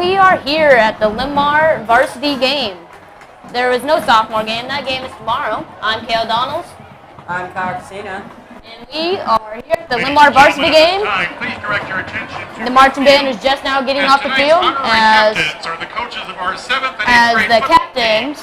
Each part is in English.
we are here at the Linn-Mar varsity game. There is no sophomore game. That game is tomorrow. I'm Kale Donalds. I'm Kyle Casina. And we are here at the Linn-Mar varsity game. Please direct your attention to the marching band is just now getting off the field as the coaches of our 7th and 8th as grade the football captains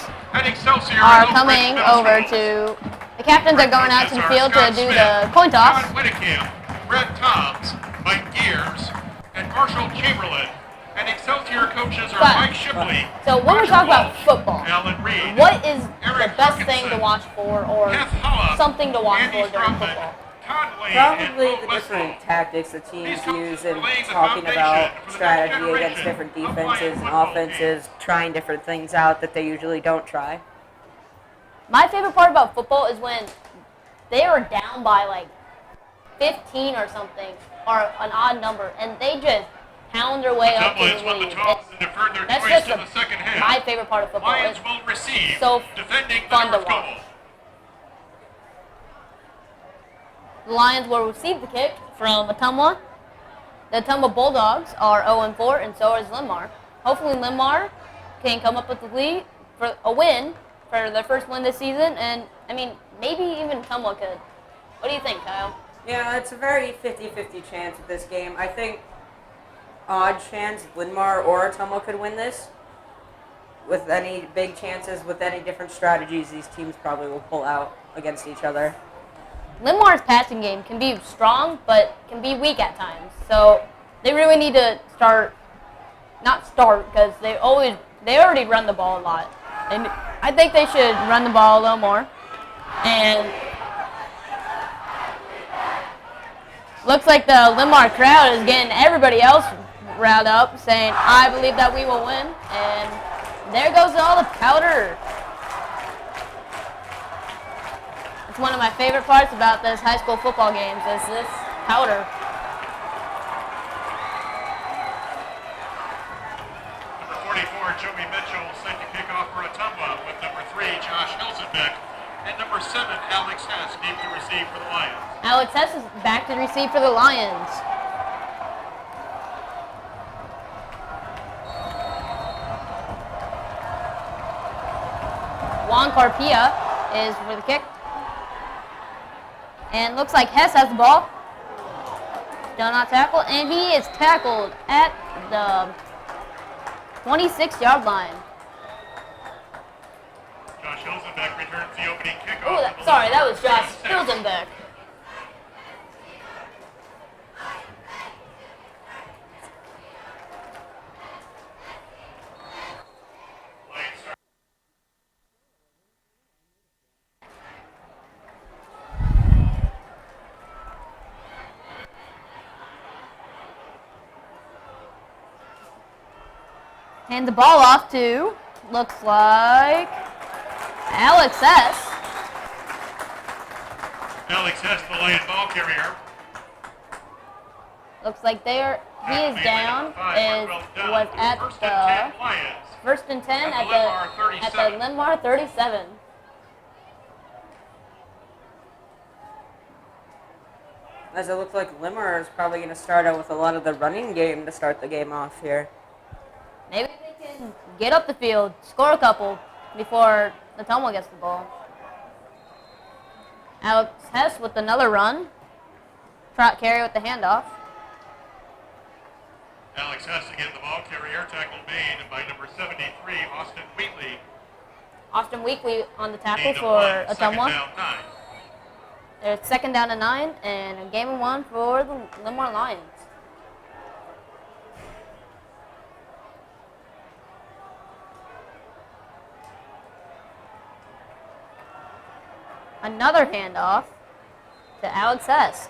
team are coming over to. The captains are going out to the field to do the coin toss. John Whittekamp, Brett Toms, Mike Gears, and Marshall Chamberlain. And Excelsior coaches are Mike Shipley. So when we talk about football, Alan Reed, what is Eric the best Hutchinson, thing to watch for, or Keith Hulla, something to watch Andy for during Strumman, football? Conley, Probably and the Bo different Westphal. tactics the teams These coaches use are and laying the talking about foundation for the strategy next against generation different of defenses Lions and football offenses, trying different things out that they usually don't try. My favorite part about football is when they are down by like 15 or something, or an odd number, and they just pound their way up to the won the lead. toss and deferred their That's choice just in the second half. my favorite part of football. Lions It's will receive, so defending the fun to North watch. goal. The Lions will receive the kick from Ottumwa. The Ottumwa Bulldogs are 0-4, and so is Linn-Mar. Hopefully Linn-Mar can come up with the lead for a win, for their first win this season, and I mean, maybe even Ottumwa could. What do you think, Kyle? Yeah, it's a very 50-50 chance with this game. I think odd chance Linn-Mar or Ottumwa could win this. With any big chances, with any different strategies, these teams probably will pull out against each other. Linn-Mar's passing game can be strong, but can be weak at times. So they really need to because they already run the ball a lot. And I think they should run the ball a little more. And looks like the Linn-Mar crowd is getting everybody else riled up, saying, I believe that we will win. And there goes all the powder. It's one of my favorite parts about this high school football games is this powder. Number 44, Joey Mitchell, set to kick off for Ottumwa, with number 3, Josh Hilsenbeck, and number 7, Alex Hess, deep to receive for the Lions. Alex Hess is back to receive for the Lions. Juan Carpia is for the kick. And looks like Hess has the ball. Still not tackled, and he is tackled at the 26-yard line. Josh Hilsenbeck returns the opening kickoff. Oh, sorry, that was Josh Hilsenbeck. Hand the ball off to, looks like, Alex Hess. Alex Hess, the Lion ball carrier. Looks like he is down. Was at the first and 10 at the Linn-Mar 37. As it looks like Linn-Mar is probably going to start out with a lot of the running game to start the game off here. Maybe they can get up the field, score a couple before Ottumwa gets the ball. Alex Hess with another run. Trot carry with the handoff. Alex Hess again, the ball carrier, tackle made by number 73, Austin Wheatley. Austin Wheatley on the tackle for Ottumwa. There's second down to 9, and a game of 1 for the Linn-Mar Lions. Another handoff to Alex Hess.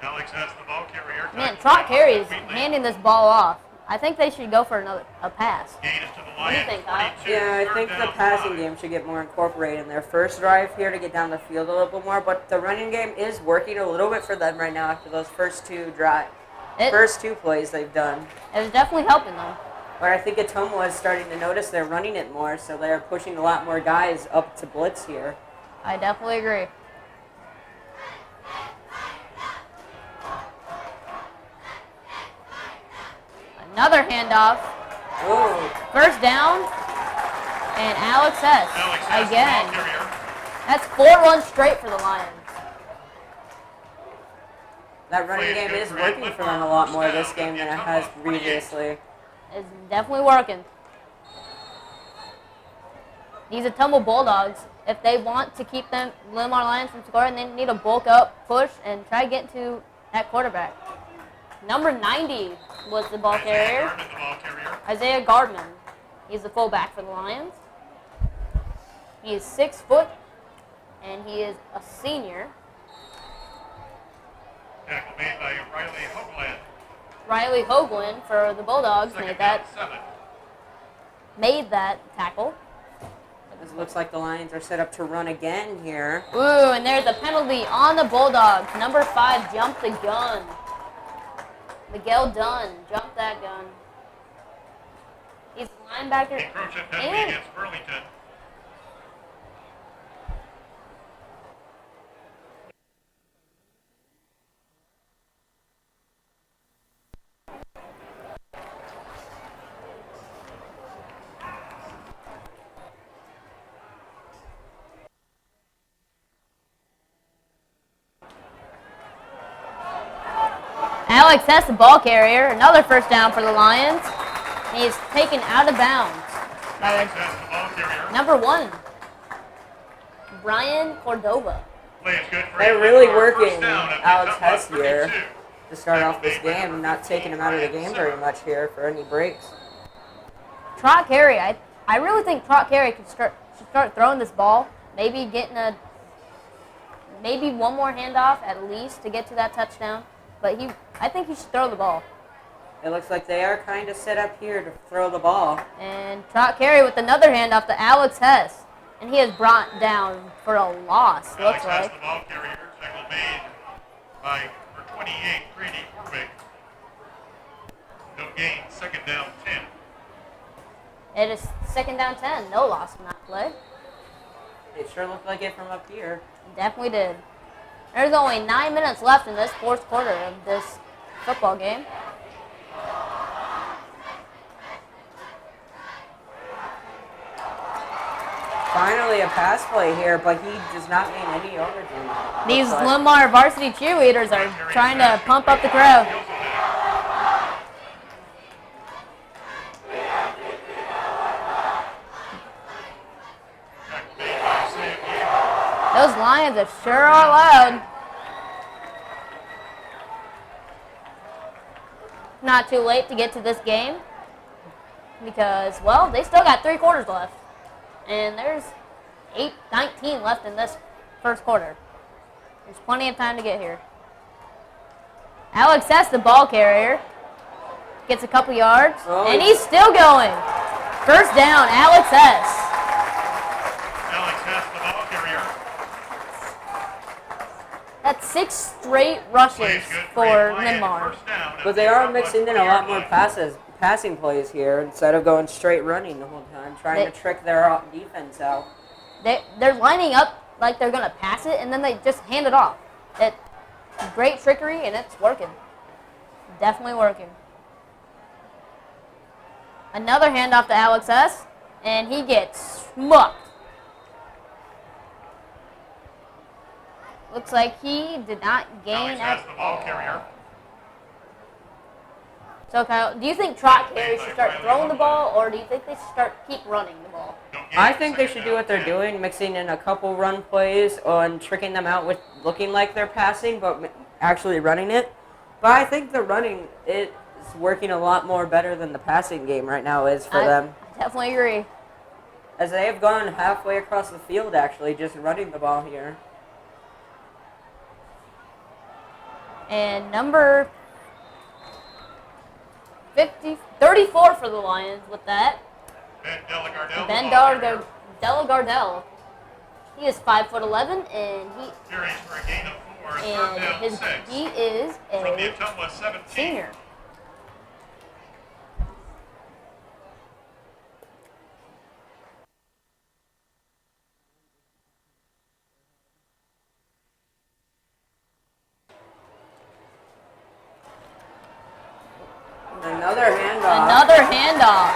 Alex Hess, the ball carrier. Man, Trot Carey is handing this ball off. I think they should go for a pass. What do you think, Kyle? Yeah, I think the passing game should get more incorporated in their first drive here to get down the field a little bit more, but the running game is working a little bit for them right now after those first two plays they've done. It's definitely helping them. But I think Ottumwa is starting to notice they're running it more, so they're pushing a lot more guys up to blitz here. I definitely agree. Another handoff Ooh. First down, and Alex Hess Alex Hess, the again. ball carrier. That's 4 runs straight for the Lions. That running game is working for them a lot more this game than it has previously. It's definitely working. These Ottumwa Bulldogs, if they want to keep them Linn-Mar Lions from scoring, they need to bulk up, push, and try to get to that quarterback. Number 90 was the ball carrier. Isaiah Gardman. He's the fullback for the Lions. He is 6 foot, and he is a senior. Tackle made by Riley Hoagland. Riley Hoagland for the Bulldogs made that tackle. It looks like the Lions are set up to run again here. Ooh, and there's a penalty on the Bulldogs. Number 5 jumped the gun. Miguel Dunn jumped that gun. He's a linebacker. Encroaching penalty against Burlington. Alex Hess, the ball carrier. Another first down for the Lions. He is taken out of bounds by Alex Hess, the ball carrier. number 1, Brian Cordova. Play is good for They're a really Linn-Mar. working First down at the Alex Ottumwa Hess here 32. to start off this game, not taking him out of the game very much here for any breaks. Trot Carey. I really think Trot Carey should start throwing this ball. Maybe getting maybe one more handoff at least to get to that touchdown. But I think he should throw the ball. It looks like they are kind of set up here to throw the ball. And Trot Carey with another handoff to Alex Hess. And he is brought down for a loss, Alex looks Hess, like. the ball carrier. Tackle made by number 28, Grady Warwick. No gain, second down 10. It is second down 10. No loss in that play. It sure looked like it from up here. Definitely did. There's only 9 minutes left in this fourth quarter of this football game. Finally a pass play here, but he does not gain any overtime. These Linn-Mar varsity cheerleaders are trying to pump up the crowd. Those Lions are sure are loud. Not too late to get to this game because, well, they still got 3 quarters left. And there's 8:19 left in this first quarter. There's plenty of time to get here. Alex Hess, the ball carrier, gets a couple yards, and he's still going. First down, Alex Hess. Alex Hess, the ball carrier. That's 6 straight rushes for Linn-Mar. But they are mixing in a lot more passing plays here instead of going straight running the whole time, trying to trick their defense out. They're lining up like they're going to pass it, and then they just hand it off. It's great trickery, and it's working. Definitely working. Another handoff to Alex Hess, and he gets smucked. Looks like he did not gain Alex Hess, the ball carrier. So, Kyle, do you think Trot Carey should start throwing the ball, or do you think they should keep running the ball? I think they should do what they're doing, mixing in a couple run plays and tricking them out with looking like they're passing, but actually running it. But I think the running is working a lot more better than the passing game right now is for them. I definitely agree. As they have gone halfway across the field, actually, just running the ball here. And number 34 for the Lions with that. Ben Delagardelle. He is 5'11", and he is a senior. Another handoff. Another handoff.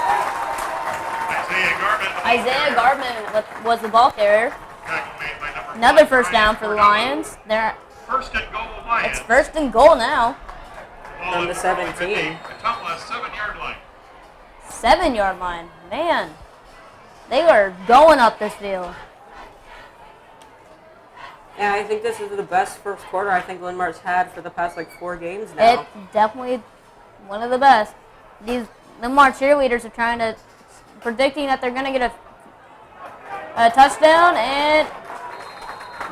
Isaiah Gardman was the ball carrier. Tackle made by number Another 5, first down for the Brian Lions. They're First and goal, Lions. It's first and goal now. Ball From the at 17. 17. Ottumwa, 7-yard line. 7-yard line. Man, they are going up this field. Yeah, I think this is the best first quarter I think Linn-Mar's had for the past like 4 games now. It's definitely one of the best. These Linn-Mar cheerleaders are predicting that they're going to get a touchdown, and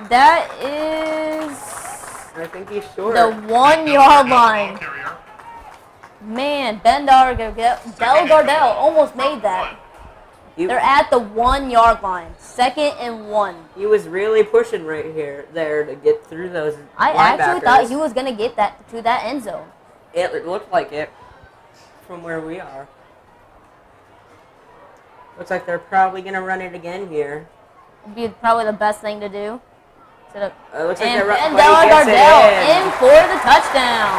that is I think he's short. the 1-yard line. Ball carrier. Man, Ben Gardell almost made that. They're at the 1-yard line. 2nd and 1. He was really pushing there to get through those I linebackers. actually thought he was going to get that to that end zone. It looked like it from where we are. Looks like they're probably going to run it again here. It'd be probably the best thing to do. Looks like And they're Ben but he gets it Gardell in for the touchdown.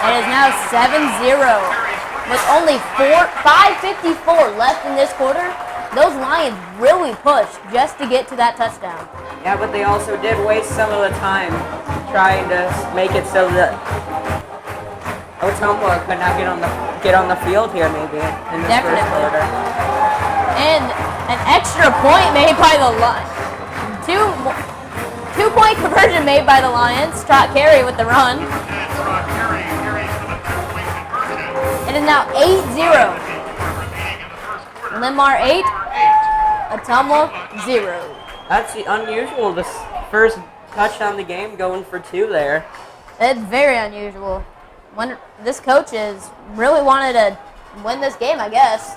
It is now 7-0. With only 5:54 left in this quarter, those Lions really pushed just to get to that touchdown. Yeah, but they also did waste some of the time trying to make it so that Ottumwa could not get on the field here maybe in this first Definitely. quarter. And an extra point made by the Lions. Two-point conversion made by the Lions. Trot Carey with the run. And Rod Carey carries for the 2-point conversion. It is now 8-0. Remaining in the first quarter. Linn-Mar 8, Linn-Mar 8. Ottumwa 0. That's unusual, this first touchdown of the game going for 2 there. It's very unusual. This coach is really wanted to win this game, I guess.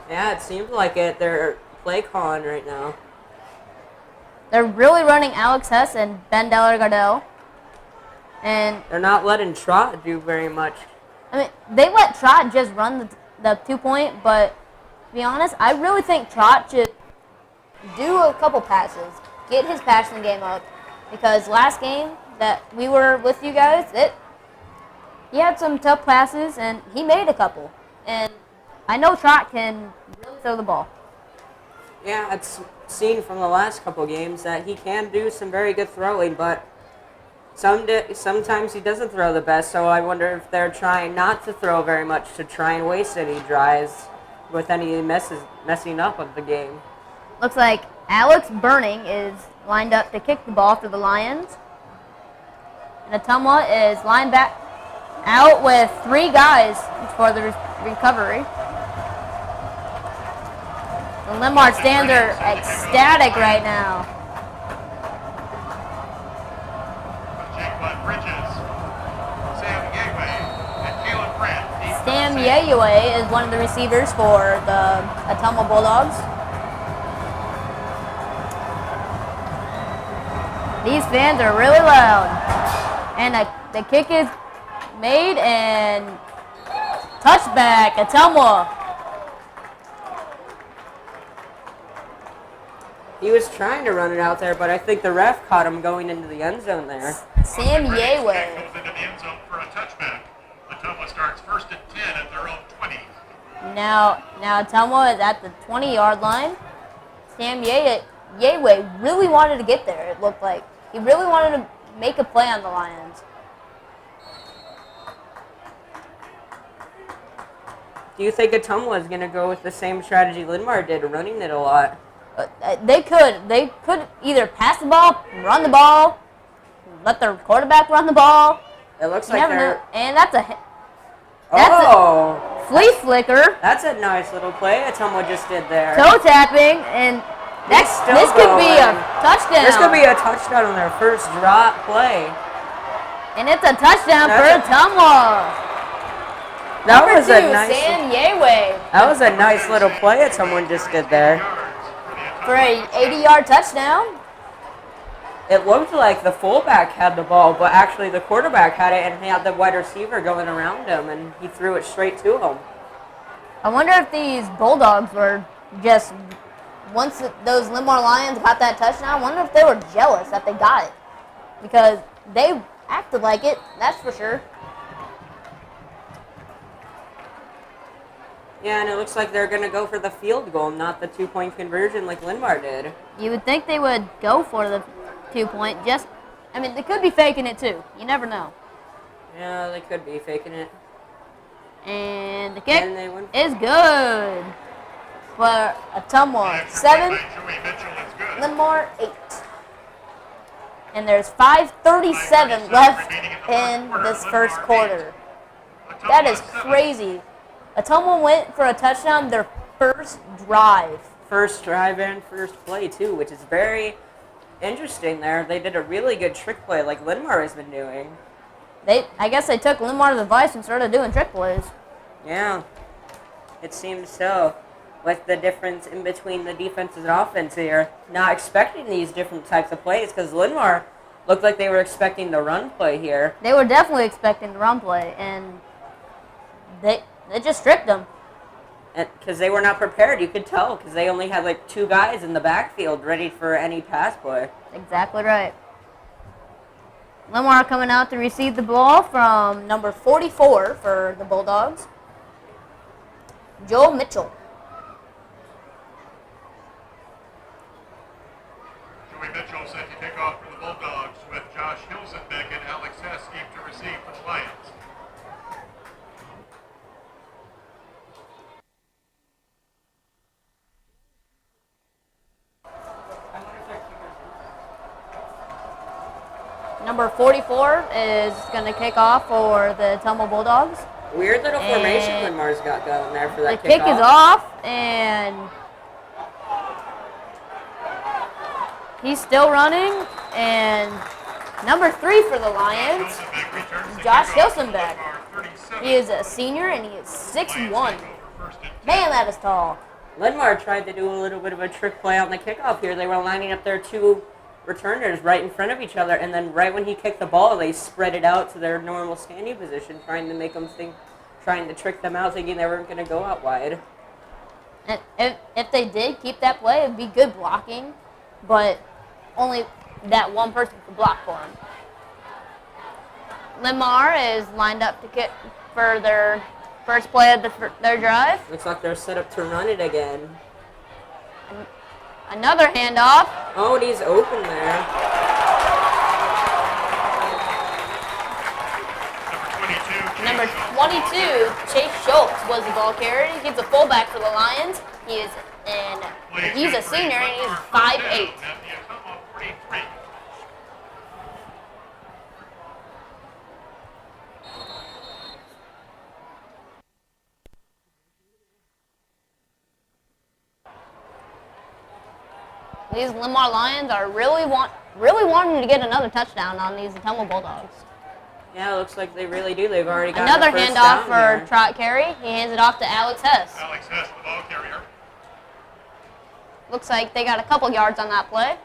Yeah, it seems like it. They're play calling right now. They're really running Alex Hess and Ben Gardell. And, They're not letting Trot do very much. I mean, they let Trot just run the 2-point, but to be honest, I really think Trot should do a couple passes, get his passing game up, because last game that we were with you guys, he had some tough passes, and he made a couple. And I know Trot can really throw the ball. Yeah, it's seen from the last couple games that he can do some very good throwing, but sometimes he doesn't throw the best, so I wonder if they're trying not to throw very much to try and waste any drives with any messing up of the game. Looks like Alex Burning is lined up to kick the ball for the Lions. And Ottumwa is lined back out with 3 guys for the recovery. The Linn-Mar stands are ecstatic right now. Jaquan Bridges, Sam Yagway, and Caleb Brandt. Sam Yayue is one of the receivers for the Ottumwa Bulldogs. These fans are really loud. And the kick is made, and touchback, Ottumwa. He was trying to run it out there, but I think the ref caught him going into the end zone there. Sam Yaywe. Goes into the end zone for a touchback. Ottumwa starts first and 10 at their own 20. Now Ottumwa is at the 20-yard line. Sam Yaywe really wanted to get there, it looked like. He really wanted to make a play on the Lions. Do you think Ottumwa is going to go with the same strategy Linn-Mar did, running it a lot? They could either pass the ball, run the ball, let their quarterback run the ball. It looks You like never they're... know. And that's a flea flicker, That's a nice little play Ottumwa just did there. toe tapping, and this could be a touchdown. This could be a touchdown on their first drop play. And it's a touchdown for Ottumwa. That Number was 2, a nice. Sam Yaywe. That was a nice little play that someone just did there. For a 80-yard touchdown. It looked like the fullback had the ball, but actually the quarterback had it and he had the wide receiver going around him, and he threw it straight to him. I wonder if these Bulldogs were just, once those Linn-Mar Lions got that touchdown, I wonder if they were jealous that they got it. Because they acted like it, that's for sure. Yeah, and it looks like they're going to go for the field goal, not the 2-point conversion like Linn-Mar did. You would think they would go for the 2-point. I mean, they could be faking it too. You never know. Yeah, they could be faking it. And the kick And they win. is good for Ottumwa, Extra 7, point by Joey Mitchell is good. Linn-Mar 8. And there's 5:37 left in this first quarter. That is crazy. Ottumwa went for a touchdown their first drive. First drive and first play, too, which is very interesting there. They did a really good trick play like Linn-Mar has been doing. I guess they took Linn-Mar's advice and started doing trick plays. Yeah, it seems so. With the difference in between the defense and offense here, not expecting these different types of plays because Linn-Mar looked like they were expecting the run play here. They were definitely expecting the run play, and they just tricked them. Because they were not prepared, you could tell, because they only had like 2 guys in the backfield ready for any pass play. Exactly right. Linn-Mar coming out to receive the ball from number 44 for the Bulldogs, Joel Mitchell. Joey Mitchell set to kick off for the Bulldogs with Josh Hilsenbeck and Alex Hess deep to receive for the Lions. Number 44 is going to kick off for the Ottumwa Bulldogs. Weird little formation And Linn-Mar's got going there for The that kick kickoff. is off, and he's still running. And number 3 for the Lions, Hilsenbeck returns the Josh kickoff to Hilsenbeck. Linn-Mar 37. He is a senior, and he is 6'1". Lions take over first and 10. Man, that is tall. Linn-Mar tried to do a little bit of a trick play on the kickoff here. They were lining up their 2 returners right in front of each other, and then right when he kicked the ball, they spread it out to their normal standing position, trying to make them think, trying to trick them out, thinking they weren't going to go out wide. And if they did keep that play, it'd be good blocking, but only that one person could block for him. Linn-Mar is lined up to kick for their first play of their drive. Looks like they're set up to run it again. Another handoff. Oh, and he's open there. Number 22, Number 22, Chase Schultz was the ball carrier. He's a fullback for the Lions. He's a senior, and he's 5'8". At the Ottumwa 43. These Linn-Mar Lions are really wanting to get another touchdown on these Ottumwa Bulldogs. Yeah, it looks like they really do. They've already got Another the first handoff down for here. Trot Carey. He hands it off to Alex Hess. Alex Hess, the ball carrier. Looks like they got a couple yards on that play.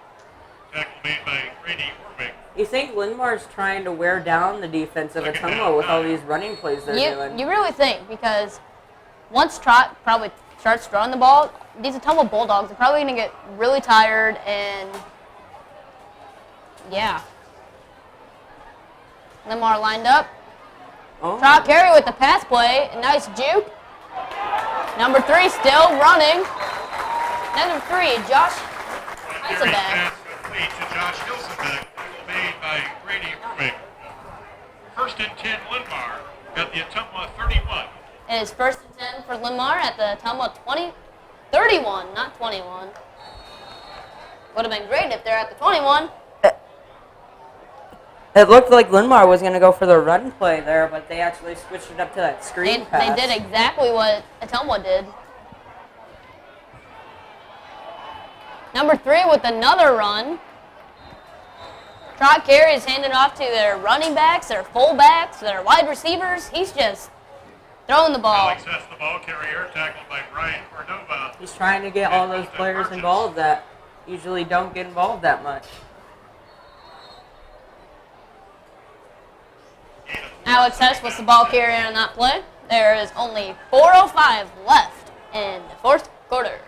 Tackle made by Grady Orwig. You think Linn-Mar's trying to wear down the defense of Second Ottumwa down, with all 9. these running plays they're doing? You really think, because once Trot probably starts throwing the ball, these Ottumwa Bulldogs are probably going to get really tired, and yeah. Linn-Mar lined up. Oh. Trot Carey with the pass play. A nice juke. Number 3 still running. Number 3, Josh Carey Hilsenbeck. pass complete to Josh Hilsenbeck. Tackle made by Grady Orwig. First and 10, Linn-Mar at the Ottumwa 31. It is first and 10 for Linn-Mar at the Ottumwa 31, not 21. Would have been great if they're at the 21. It looked like Linn-Mar was going to go for the run play there, but they actually switched it up to that They screen pass. did exactly what Ottumwa did. Number 3 with another run. Trot Carey is handed off to their running backs, their fullbacks, their wide receivers. He's just throwing the ball. Alex Hess, the ball carrier, tackled by Brian Cordova. He's trying to get all those players involved that usually don't get involved that much. Alex Hess was the ball carrier on that play. There is only 4:05 left in the fourth quarter.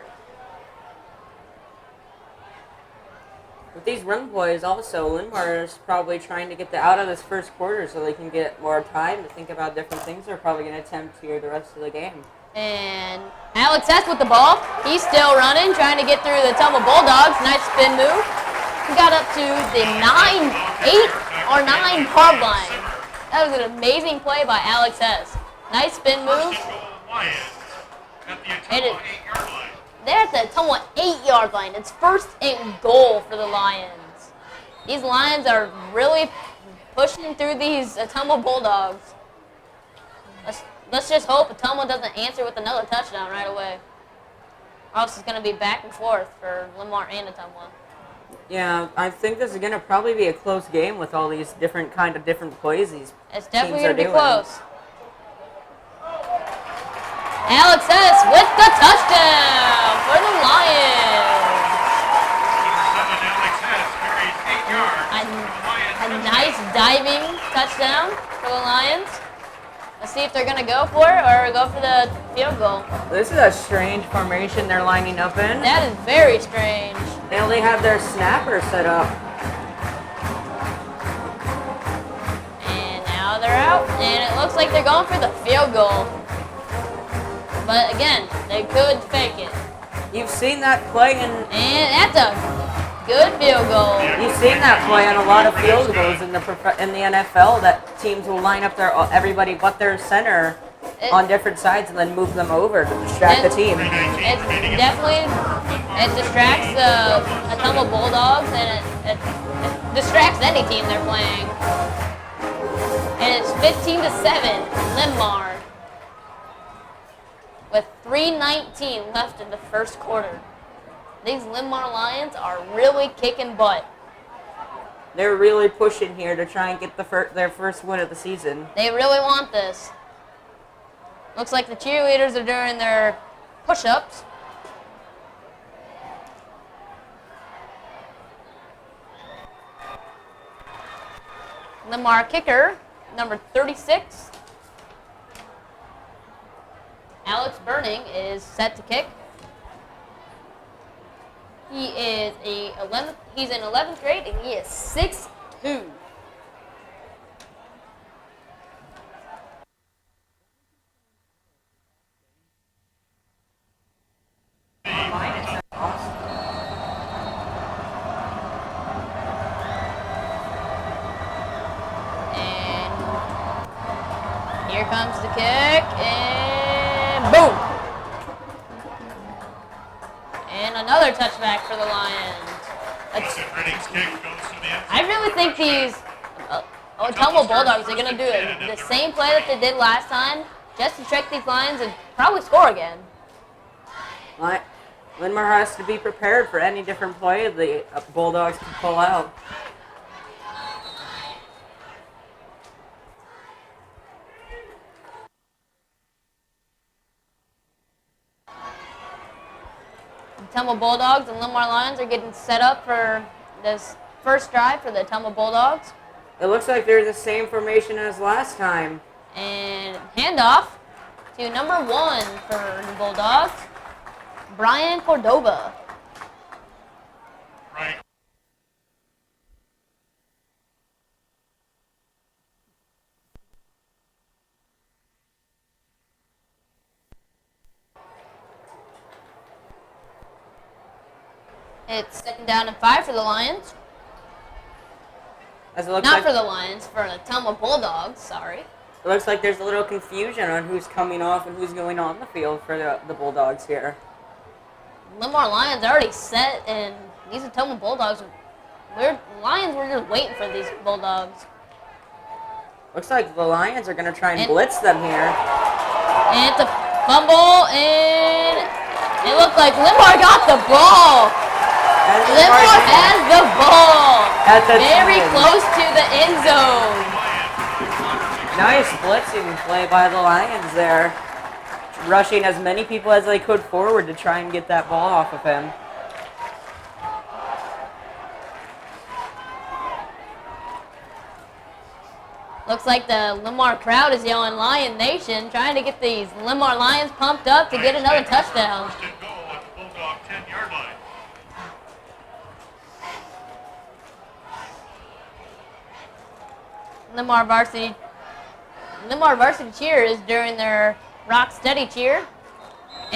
With these run plays also, Linn-Mar is probably trying to get out of this first quarter so they can get more time to think about different things they're probably going to attempt here the rest of the game. And Alex Hess with the ball. He's still running, trying to get through the Ottumwa Bulldogs. Nice spin move. He got up to the 8 or 9 yard line. That was an amazing play by Alex Hess. Nice spin move. They're at the Ottumwa 8-yard line. It's 1st and goal for the Lions. These Lions are really pushing through these Ottumwa Bulldogs. Let's just hope Ottumwa doesn't answer with another touchdown right away. Or else it's going to be back and forth for Linn-Mar and Ottumwa. Yeah, I think this is going to probably be a close game with all these different plays these It's definitely going to be close. Alex Hess with the touchdown for the Lions. Alex Hess carries 8 yards. A nice diving touchdown for the Lions. Let's see if they're going to go for it or go for the field goal. This is a strange formation they're lining up in. That is very strange. They only have their snapper set up. And now they're out, and it looks like they're going for the field goal. But again, they could fake it. You've seen that play in... And that's a good field goal. You've seen that play on a lot of field goals in the NFL, that teams will line up everybody but their center on different sides and then move them over to distract the team. It distracts the Ottumwa Bulldogs, and it distracts any team they're playing. And it's 15-7, Linn-Mar, with 3:19 left in the first quarter. These Linn-Mar Lions are really kicking butt. They're really pushing here to try and get their first win of the season. They really want this. Looks like the cheerleaders are doing their push-ups. Linn-Mar kicker, number 36. Alex Burning is set to kick. He's in 11th grade and he is 6'2". Here comes the kick, and boom! And another touchback for the Lions. I really think these Ottumwa Bulldogs are going to do the same play that they did last time, just to trick these Lions and probably score again. Linn-Mar has to be prepared for any different play the Bulldogs can pull out. Ottumwa Bulldogs and Linn-Mar Lions are getting set up for this first drive for the Ottumwa Bulldogs. It looks like they're the same formation as last time. And handoff to number 1 for the Bulldogs, Brian Cordova. Right. It's 2nd down and 5 for the Lions. As it looks Not for the Lions, for the Ottumwa Bulldogs, sorry. It looks like there's a little confusion on who's coming off and who's going on the field for the Bulldogs here. Linn-Mar Lions already set, and these Ottumwa Bulldogs, Lions were just waiting for these Bulldogs. Looks like the Lions are going to try and blitz them here. And it's a fumble, and it looked like Linn-Mar got the ball. Linn-Mar has the ball. Very close to the end zone. Nice blitzing play by the Lions there. Rushing as many people as they could forward to try and get that ball off of him. Looks like the Linn-Mar crowd is yelling Lion Nation, trying to get these Linn-Mar Lions pumped up to get another touchdown. First and goal at the Bulldog 10-yard line. Linn-Mar varsity cheer is during their rock steady cheer.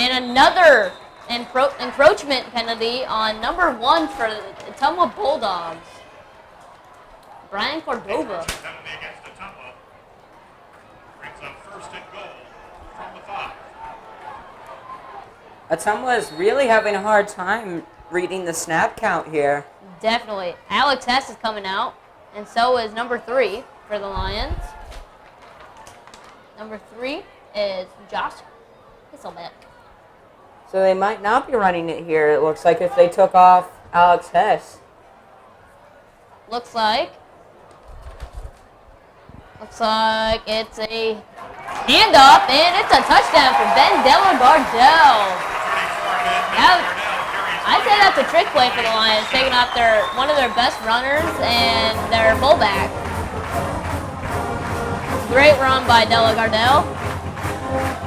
And another encroachment penalty on number 1 for the Ottumwa Bulldogs. Brian Cordova. Penalty against Ottumwa. Brings up first and goal from the 5. Ottumwa is really having a hard time reading the snap count here. Definitely. Alex Hess is coming out, and so is number 3 for the Lions. Number 3 is Josh Hisselbeck. So they might not be running it here, it looks like, if they took off Alex Hess. Looks like it's a handoff, and it's a touchdown for Ben Delagardelle. I'd say that's a trick play for the Lions, taking off one of their best runners and their fullback. Great run by Delagardelle.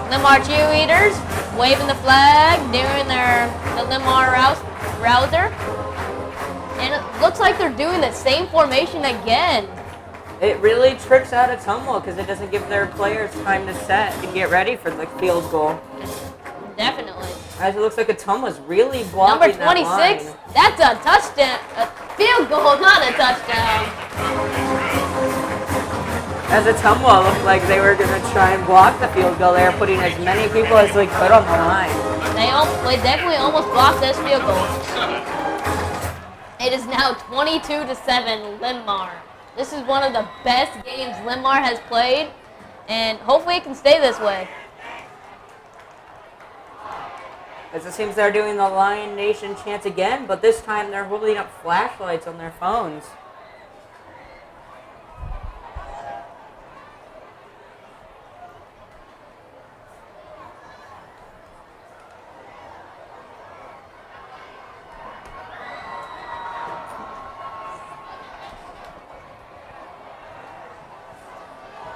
Linn-Mar cheerleaders waving the flag, doing the Linn-Mar router. And it looks like they're doing the same formation again. It really tricks out Ottumwa because it doesn't give their players time to set and get ready for the field goal. Definitely. As it looks like Ottumwa's really blocking Number 26, that's a touchdown. A field goal, not a touchdown. As Ottumwa looked like they were going to try and block the field goal, they were putting as many people as they could on the line. They definitely almost blocked this field goal. It is now 22-7 Linn-Mar. This is one of the best games Linn-Mar has played, and hopefully it can stay this way. As it seems they're doing the Lion Nation chant again, but this time they're holding up flashlights on their phones.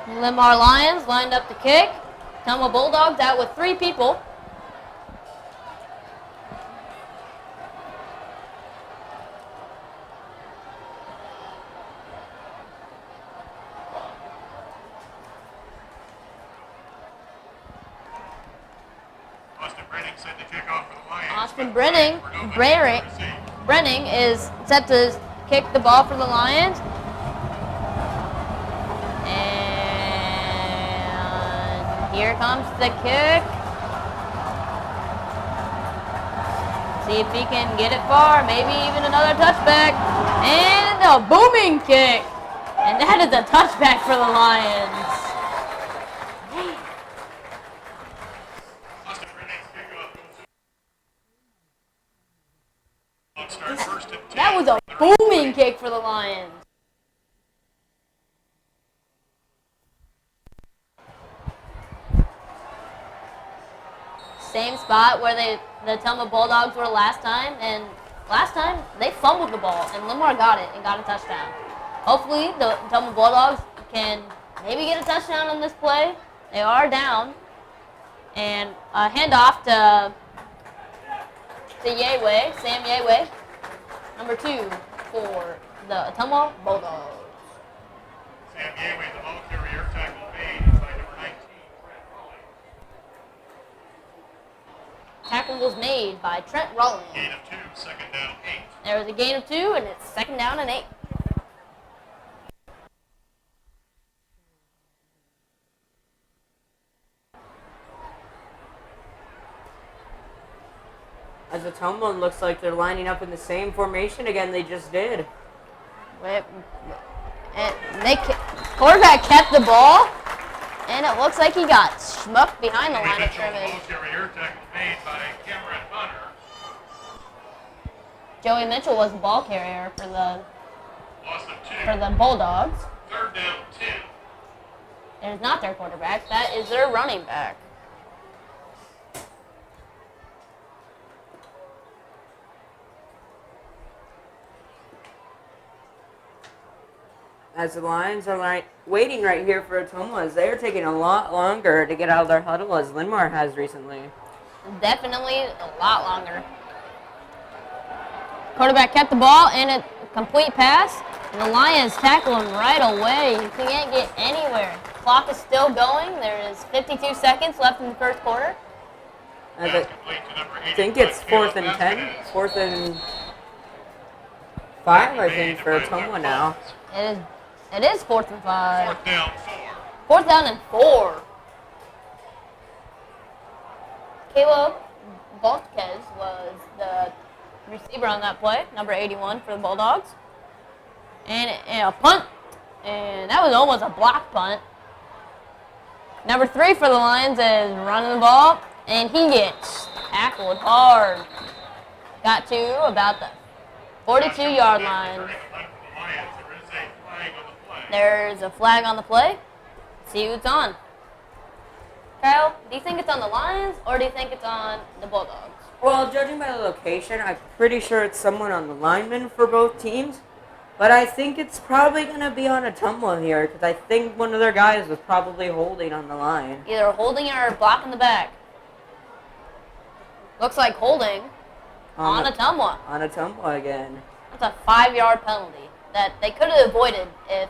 Linn-Mar Lions lined up to kick. Ottumwa Bulldogs out with 3 people. Austin Brenning set to kick off for the Lions. Austin Brenning is set to kick the ball for the Lions. And here comes the kick. See if he can get it far. Maybe even another touchback. And a booming kick. And that is a touchback for the Lions. Austin Brenning's kickoff goes to start first and 10. That was a booming kick for the Lions. Same spot where the Ottumwa Bulldogs were last time, and last time they fumbled the ball, and Linn-Mar got it and got a touchdown. Hopefully the Ottumwa Bulldogs can maybe get a touchdown on this play. They are down, and a handoff to Sam Yeway, number 2 for the Ottumwa Bulldogs. Sam Yeway, the ball carrier, tackle made by number 19. Tackle was made by Trent Rollins. Gain of 2, second down, 8. There was a gain of 2, and it's second down and 8. As Ottumwa looks like they're lining up in the same formation again they just did. Quarterback kept the ball, and it looks like he got schmucked behind the line of scrimmage. Ball carrier, tackle made by Cameron Hunter. Joey Mitchell was the ball carrier for the Loss of 2. Bulldogs. Third down, 10. It is not their quarterback. That is their running back. As the Lions are waiting right here for Ottumwa, as they are taking a lot longer to get out of their huddle as Linn-Mar has recently. Definitely a lot longer. Quarterback kept the ball in a complete pass, and the Lions tackle him right away. You can't get anywhere. Clock is still going. There is 52 seconds left in the first quarter. I Pass complete to number 81, think it's Caleb 4th and 10. Vasquez. 4th and 5, I think, for Ottumwa now. It is 4th and 5. 4th down 4. 4th down and 4. Caleb Vasquez was the receiver on that play, number 81 for the Bulldogs. And a punt, and that was almost a block punt. Number 3 for the Lions is running the ball, and he gets tackled hard. Got to about the 42-yard line. There's a flag on the play. See who it's on. Kyle, do you think it's on the Lions or do you think it's on the Bulldogs? Well, judging by the location, I'm pretty sure it's someone on the lineman for both teams. But I think it's probably going to be on Ottumwa here because I think one of their guys was probably holding on the line. Either holding or blocking the back. Looks like holding on Ottumwa. On Ottumwa again. That's a 5-yard penalty that they could have avoided if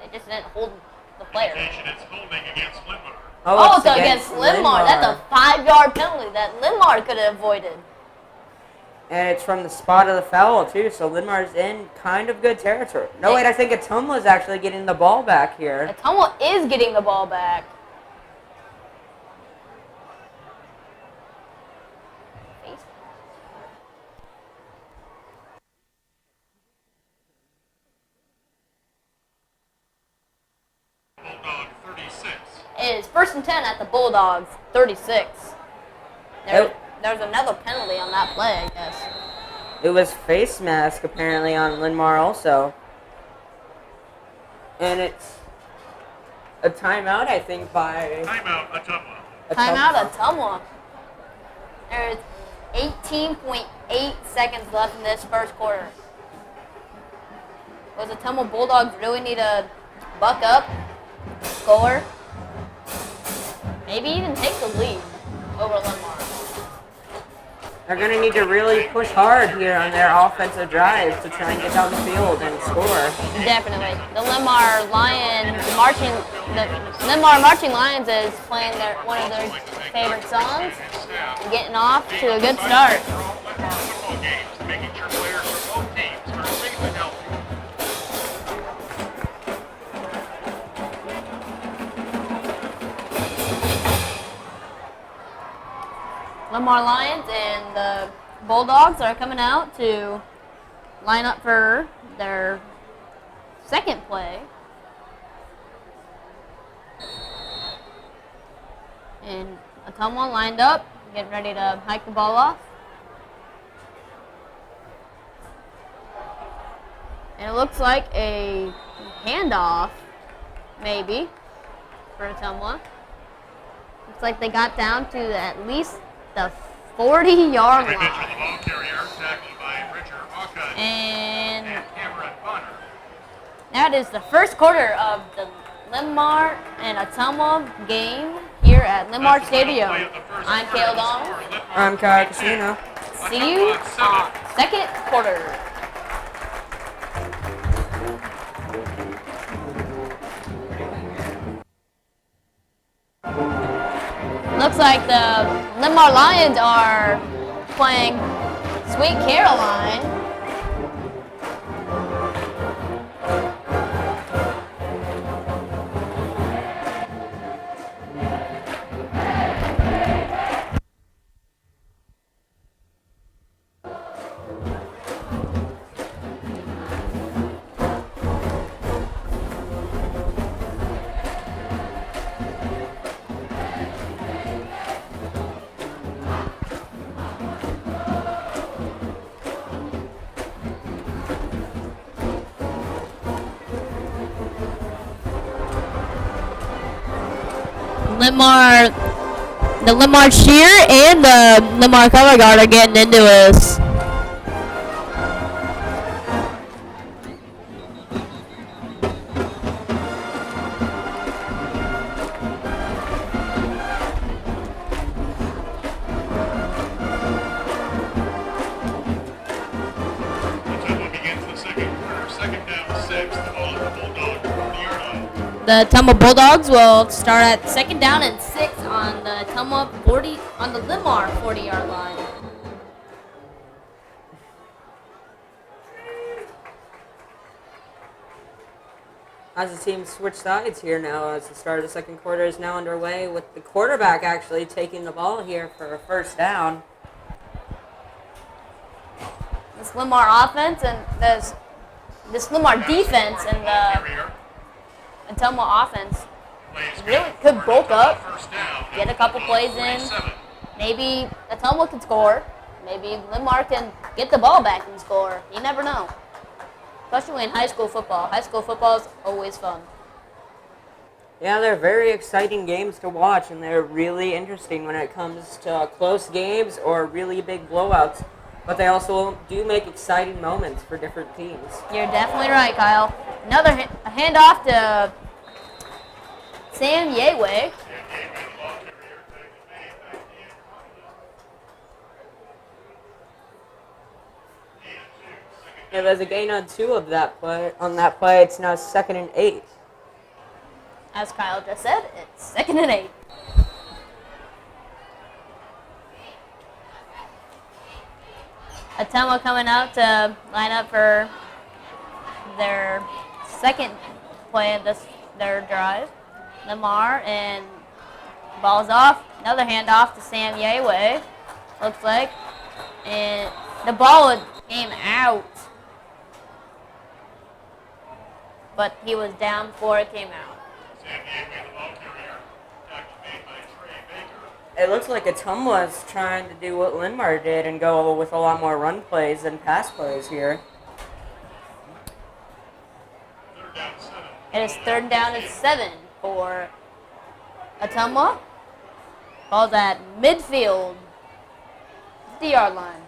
they just didn't hold the player. It's holding against Linn-Mar. Oh, it's against Linn-Mar. That's a 5-yard penalty that Linn-Mar could have avoided. And it's from the spot of the foul, too, so Linn-Mar's in kind of good territory. No, wait, I think Ottumwa's actually getting the ball back here. Ottumwa is getting the ball back. Bulldog 36. It is 1st and 10 at the Bulldogs, 36. There's another penalty on that play, I guess. It was face mask, apparently, on Linn-Mar also. And it's a timeout, I think, by... Timeout, Ottumwa. Timeout, Ottumwa. There's 18.8 seconds left in this first quarter. Does the Ottumwa Bulldogs really need to buck up, score, maybe even take the lead over Linn-Mar? They're going to need to really push hard here on their offensive drives to try and get down the field and score. Definitely. The Linn-Mar Marching Lions is playing one of their favorite songs and getting off to a good start. Football games, making sure players from both teams are safe and healthy. Linn-Mar Lions and the Bulldogs are coming out to line up for their second play. And Ottumwa lined up, getting ready to hike the ball off. And it looks like a handoff, maybe, for Ottumwa. Looks like they got down to at least the 40-yard line. And that is the first quarter of the Linn-Mar and Ottumwa game here at Linn-Mar Stadium. I'm Kale Donald. I'm Kyle Casino. See you on second quarter. Looks like the Linn-Mar Lions are playing Sweet Caroline. The Linn-Mar cheer and the Linn-Mar color guard are getting into this. The Ottumwa Bulldogs will start at 2nd down and 6 on the Ottumwa 40. on the Linn-Mar 40-yard line. As the team switch sides here now, as the start of the second quarter is now underway, with the quarterback actually taking the ball here for a first down. This Linn-Mar offense and this Linn-Mar defense and the Ottumwa offense really could bulk up, get a couple plays in. Maybe Ottumwa can score. Maybe Linn-Mar can get the ball back and score. You never know. Especially in high school football. High school football is always fun. Yeah, they're very exciting games to watch, and they're really interesting when it comes to close games or really big blowouts. But they also do make exciting moments for different teams. You're definitely right, Kyle. Another handoff to Sam Yeway. Yeah, there's a gain on 2 of that play. On that play, it's now 2nd and 8. As Kyle just said, it's 2nd and 8. Ottumwa coming out to line up for their second play of their drive. Linn-Mar, and ball's off. Another handoff to Sam Yeway, looks like. And the ball came out, but he was down before it came out. It looks like Ottumwa's trying to do what Linn-Mar did and go with a lot more run plays than pass plays here. It is 3rd down and 7 for Ottumwa. Ball's at midfield, 50-yard line.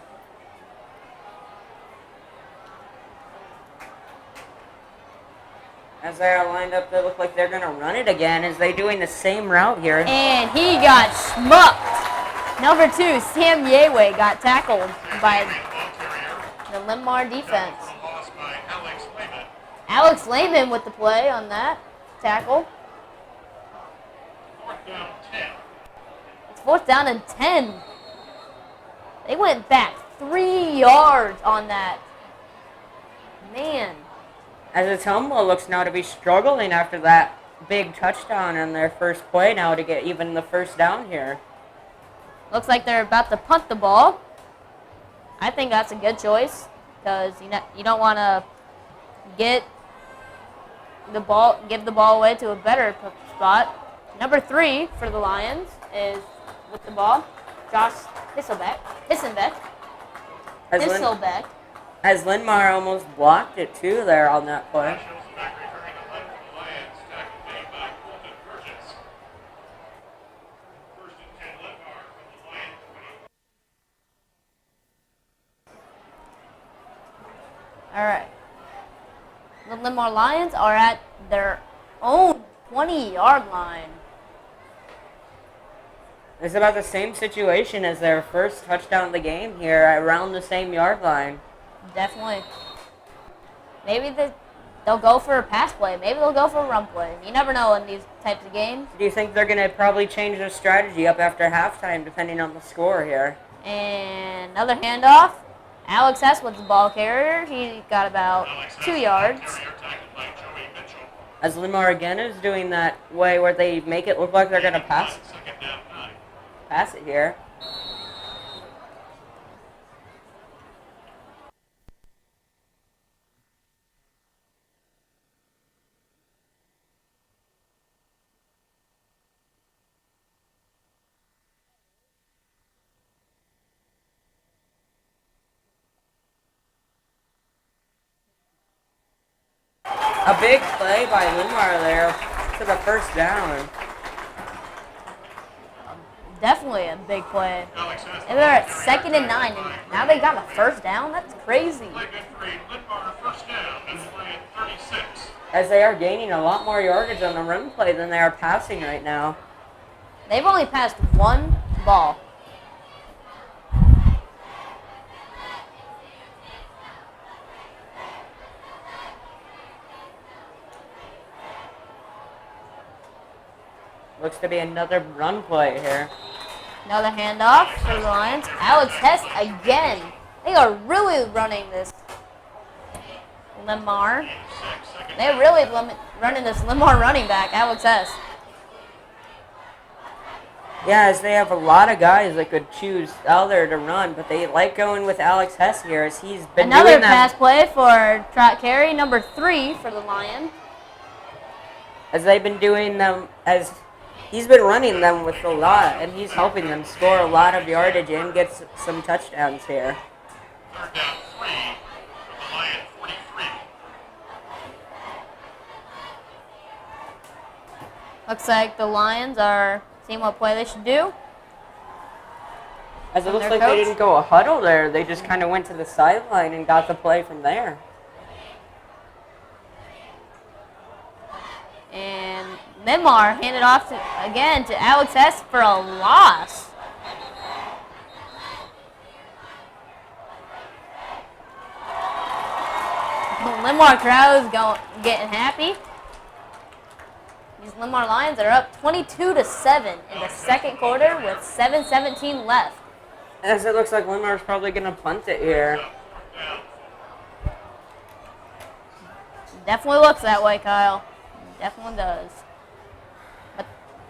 As they are lined up, they look like they're going to run it again as they're doing the same route here. And he got schmucked. Number 2, Sam Yeway, got tackled by the Linn-Mar defense. Alex Lehman with the play on that tackle. 4th down 10. It's 4th down and 10. They went back 3 yards on that. Man. As Ottumwa looks now to be struggling after that big touchdown in their first play now to get even the first down here. Looks like they're about to punt the ball. I think that's a good choice because you don't want to give the ball away to a better spot. Number 3 for the Lions is with the ball, Josh Hisselbeck. As Linn-Mar almost blocked it too there on that play. All right. The Linn-Mar Lions are at their own 20-yard line. It's about the same situation as their first touchdown of the game here, around the same yard line. Definitely. Maybe they'll go for a pass play. Maybe they'll go for a run play. You never know in these types of games. Do you think they're going to probably change their strategy up after halftime, depending on the score here? And another handoff. Alex Hess was the ball carrier. He got about 2 yards. As Linn-Mar again is doing that way where they make it look like they're going to pass it here. A big play by Linn-Mar there for the first down. Definitely a big play. And they're at 2nd and 9, and now they got a first down? That's crazy. As they are gaining a lot more yardage on the run play than they are passing right now. They've only passed one ball. Looks to be another run play here. Another handoff for the Lions. Alex Hess again. They are really running this Linn-Mar. They're really running this Linn-Mar running back, Alex Hess. Yeah, as they have a lot of guys that could choose out there to run, but they like going with Alex Hess here as he's been Another doing that. pass play for trot carry, number 3 for the Lion. As they've been doing them, as he's been running them with a lot, and he's helping them score a lot of yardage and get some touchdowns here. Third down 3 from the Lion 43. Looks like the Lions are seeing what play they should do. As it From looks their like they coach? didn't go a huddle there, they just kind of went to the sideline and got the play from there. And Linn-Mar handed off again to Alex Hess for a loss. The Linn-Mar crowd is getting happy. These Linn-Mar Lions are up 22-7 in the second quarter with 7:17 left. As it looks like Linn-Mar's probably going to punt it here. Definitely looks that way, Kyle. Definitely does. But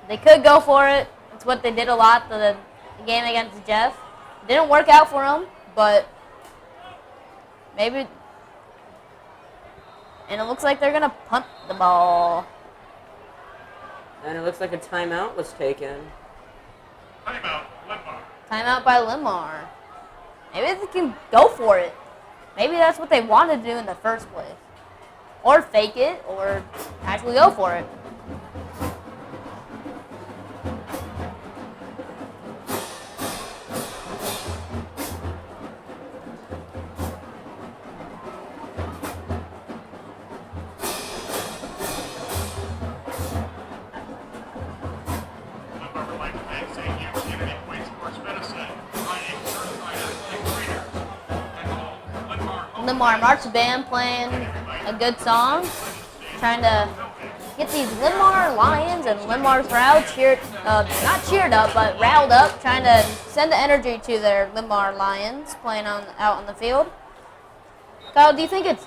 they could go for it. It's what they did a lot the game against Jeff. Didn't work out for them, but maybe. And it looks like they're going to punt the ball. And it looks like a timeout was taken. Timeout, Linn-Mar. Timeout by Linn-Mar. Maybe they can go for it. Maybe that's what they wanted to do in the first place. Or fake it, or actually go for it. Linn-Mar would like to thank St. Hugh's Community Point Sports Medicine, providing certified athletic trainers, and all Linn-Mar Linn-Mar march band playing a good song. Trying to get these Linn-Mar Lions and Linn-Mar crowd not cheered up, but riled up, trying to send the energy to their Linn-Mar Lions playing out on the field. Kyle, do you think it's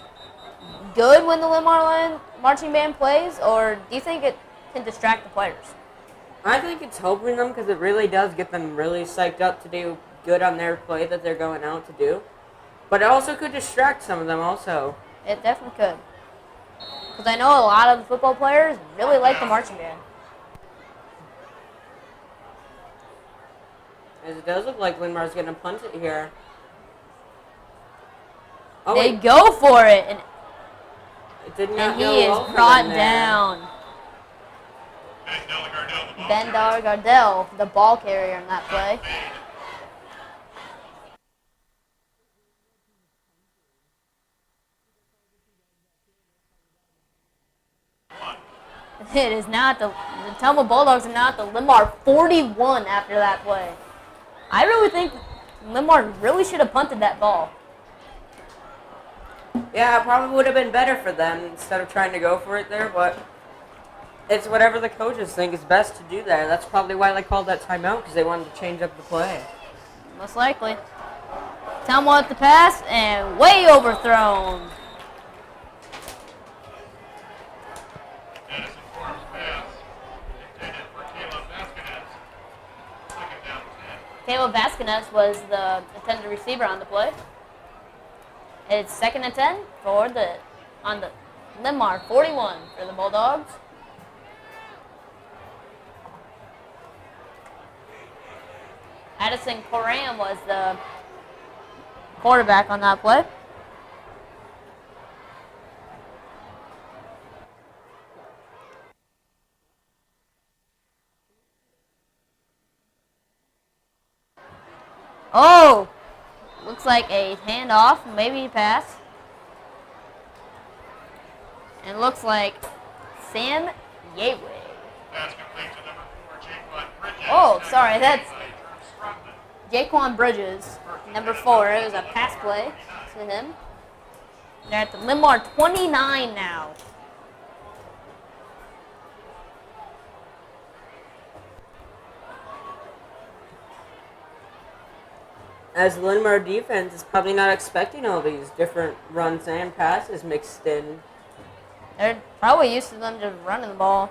good when the Linn-Mar Lion marching band plays, or do you think it can distract the players? I think it's helping them because it really does get them really psyched up to do good on their play that they're going out to do. But it also could distract some of them also. It definitely could. Because I know a lot of the football players really like the marching band. As it does look like Linn-Mar's going to punt it here. Oh, They wait. go for it, and It did not he go is well for brought them there. down. Ben Delagardelle, the ball Ben carrier. Gardell, the ball carrier in that play. It is not the Ottumwa Bulldogs are not the Linn-Mar 41 after that play. I really think Linn-Mar really should have punted that ball. Yeah, it probably would have been better for them instead of trying to go for it there, but it's whatever the coaches think is best to do there. That's probably why they called that timeout, because they wanted to change up the play. Most likely. Ottumwa with the pass and way overthrown. Madison Forbes pass intended for Caleb Vasquez. Second down 10. Caleb Vasquez was the intended receiver on the play. It's 2nd and 10 for on the Linn-Mar 41 for the Bulldogs. Addison Coram was the quarterback on that play. Oh! Looks like a handoff, maybe a pass. And looks like Sam Yateway. Pass complete to number 4, Jaquan Bridges. Oh, sorry, that's By Drew Strongman. Jaquan Bridges, number 4. It was a pass play to him. They're at the Linn-Mar 29 now. as Linn-Mar defense is probably not expecting all these different runs and passes mixed in. They're probably used to them just running the ball.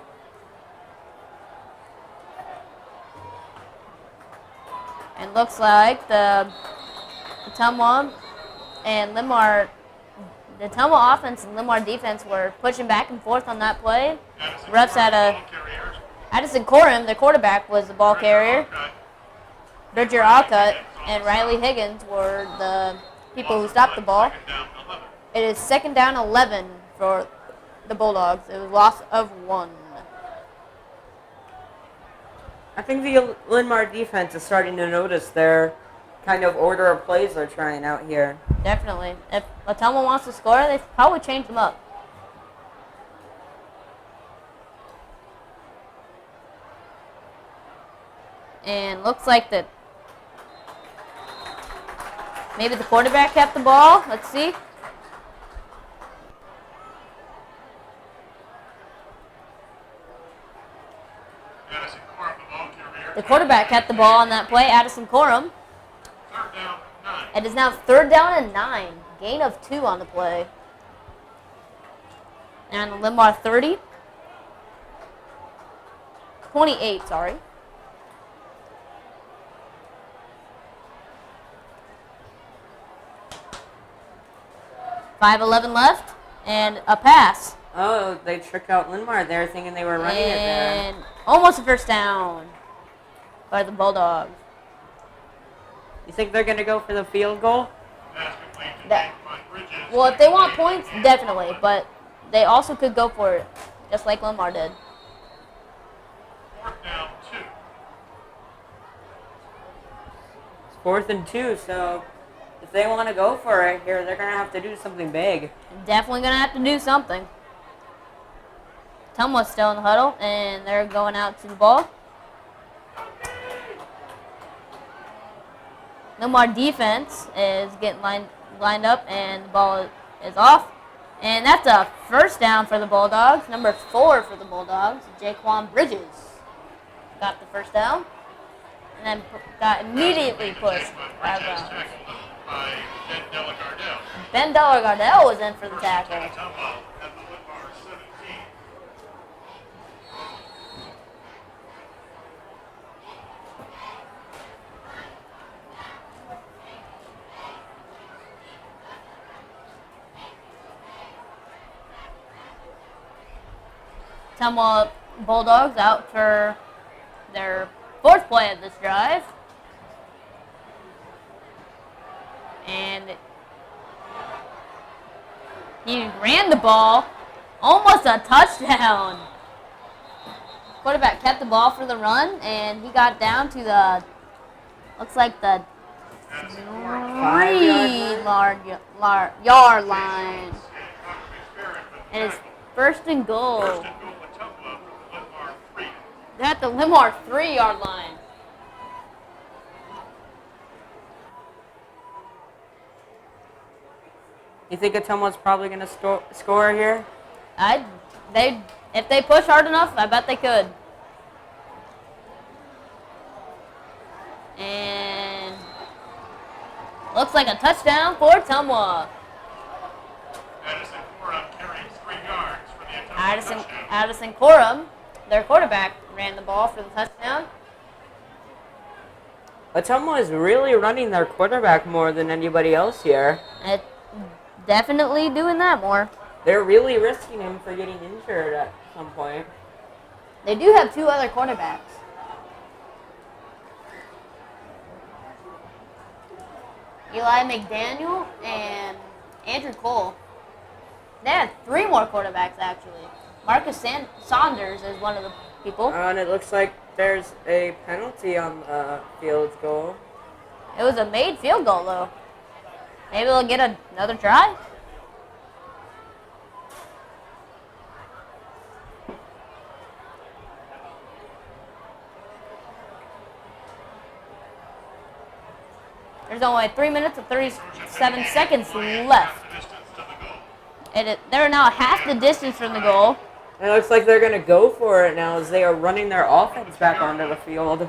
And looks like the Ottumwa and Linn-Mar, the Ottumwa offense and Linn-Mar defense were pushing back and forth on that play. Refs had Addison Corum, the quarterback, was the ball carrier. Bridger Alcott and Riley Higgins were the people who stopped the ball. It is 2nd down 11 for the Bulldogs. It was loss of 1. I think the Linn-Mar defense is starting to notice their kind of order of plays they're trying out here. Definitely. If Ottumwa wants to score, they probably change them up. And looks like that maybe the quarterback kept the ball. Let's see. The quarterback kept the ball on that play, Addison Corum. 3rd down, 9. It is now 3rd down and 9. Gain of 2 on the play. And the Linn-Mar 30. 28, sorry. .5:11 left, and a pass. Oh, they tricked out Linn-Mar there, thinking they were running it there. And almost a first down by the Bulldogs. You think they're going to go for the field goal? Well, if they want points, definitely, but they also could go for it, just like Linn-Mar did. 4th down, 2. It's 4th and 2, so if they want to go for it here, they're going to have to do something big. Definitely going to have to do something. Ottumwa's still in the huddle, and they're going out to the ball. Linn-Mar defense is getting lined up, and the ball is off. And that's a first down for the Bulldogs. Number 4 for the Bulldogs, Jaquan Bridges, got the first down. And then got immediately pushed out of bounds. Ben Delagardelle was in for the tackle. Ottumwa Bulldogs out for their 4th play of this drive. And he ran the ball, almost a touchdown. Quarterback kept the ball for the run, and he got down to the, looks like the 3-yard line. And it's 1st and goal. They're at the Linn-Mar 3-yard line. You think Ottumwa's probably going to score here? If they push hard enough, I bet they could. And looks like a touchdown for Ottumwa. Addison Corum carries 3 yards for the Ottumwa touchdown. Addison Corum, their quarterback, ran the ball for the touchdown. Ottumwa is really running their quarterback more than anybody else here. Definitely doing that more. They're really risking him for getting injured at some point. They do have 2 other quarterbacks. Eli McDaniel and Andrew Cole. They had 3 more quarterbacks, actually. Marcus Saunders is one of the people. And it looks like there's a penalty on the field goal. It was a made field goal, though. Maybe they'll get another try. There's only 3 minutes and 37 seconds left. They're now half the distance from the goal. It looks like they're going to go for it now as they are running their offense back onto the field.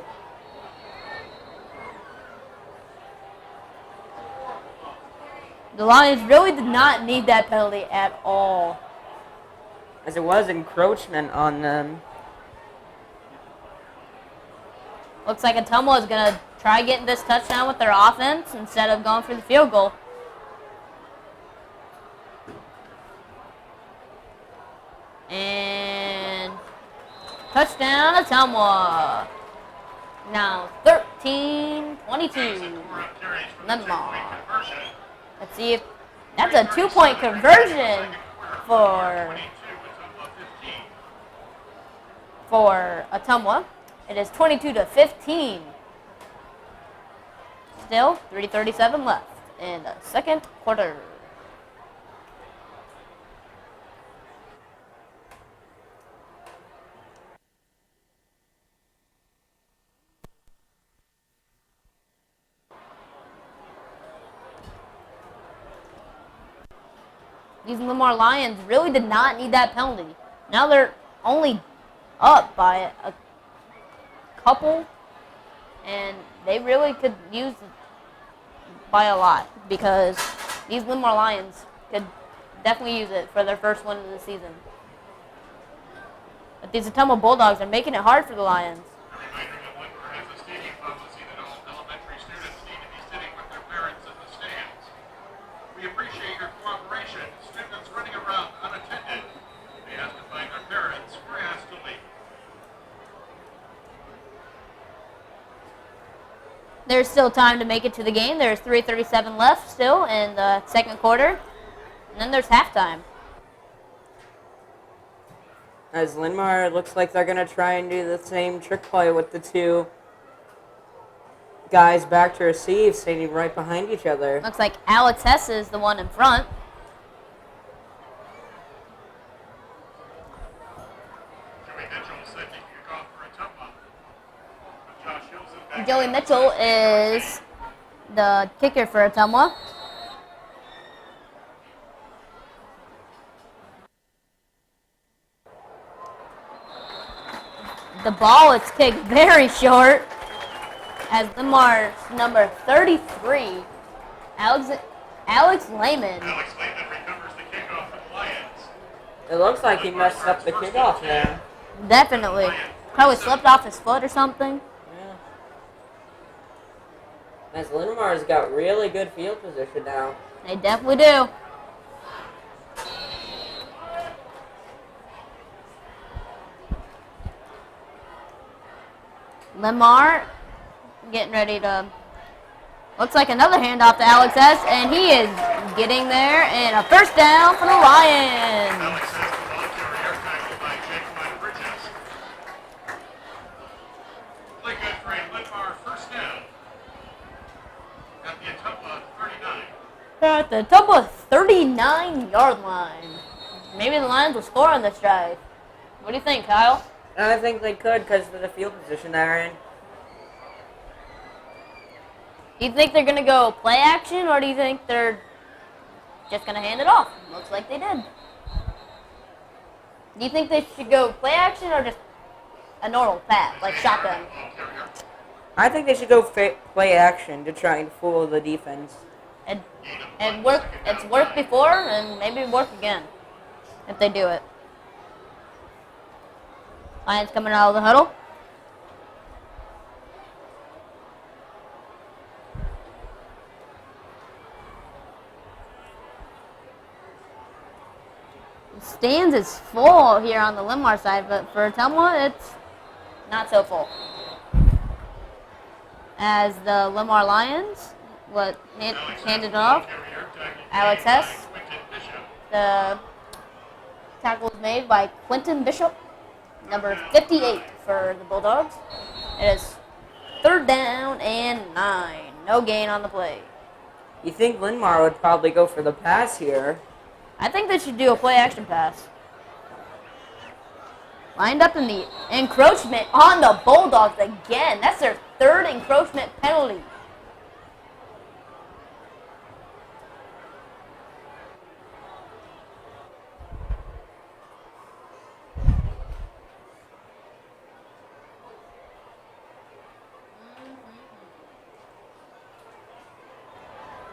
The Lions really did not need that penalty at all. As it was encroachment on them. Looks like Ottumwa is going to try getting this touchdown with their offense instead of going for the field goal. And touchdown, Ottumwa. Now 13-22. Linn-Mar. Let's see if that's a 2-point conversion for Ottumwa. It is 22-15. Still 3:37 left in the second quarter. These Linn-Mar Lions really did not need that penalty. Now they're only up by a couple, and they really could use it by a lot because these Linn-Mar Lions could definitely use it for their first win of the season. But these Ottumwa Bulldogs are making it hard for the Lions. Reminding that Linn-Mar has a seating policy that all elementary students need to be sitting with their parents in the stands. We appreciate your cooperation. Students running around unattended. They ask to find their parents. We're asked to leave. There's still time to make it to the game. There's 3:37 left still in the second quarter. And then there's halftime. As Linn-Mar, it looks like they're going to try and do the same trick play with the two guys back to receive, standing right behind each other. Looks like Alex Hess is the one in front. Joey Mitchell is the kicker for Ottumwa. The ball is kicked very short as Linn-Mar's number 33, Alex Lehman. Alex Lehman recovers the kickoff for the Lions. It looks like he messed up the kickoff there. Definitely. Probably slipped off his foot or something. As Linn-Mar's got really good field position now. They definitely do. Linn-Mar getting ready to, looks like another handoff to Alex S. And he is getting there. And a first down for the Lions. Alex has the ball carrier tackled by Jake Bridges. Play good for a Linn-Mar first down. At the Ottumwa 39. They're at the Ottumwa 39-yard line. Maybe the Lions will score on this drive. What do you think, Kyle? I think they could because of the field position they're in. Do you think they're going to go play action, or do you think they're just going to hand it off? Looks like they did. Do you think they should go play action or just a normal pass, like shotgun? I think they should go play action to try and fool the defense. And work. It's worked before, and maybe work again if they do it. Lions coming out of the huddle. The stands is full here on the Linn-Mar side, but for Ottumwa, it's not so full. As the Linn-Mar Lions handed it off, Alex Hess. The tackle was made by Quentin Bishop, number 58 for the Bulldogs. It is third down and 9. No gain on the play. You think Linn-Mar would probably go for the pass here? I think they should do a play-action pass. Lined up in the encroachment on the Bulldogs again. That's their third encroachment penalty.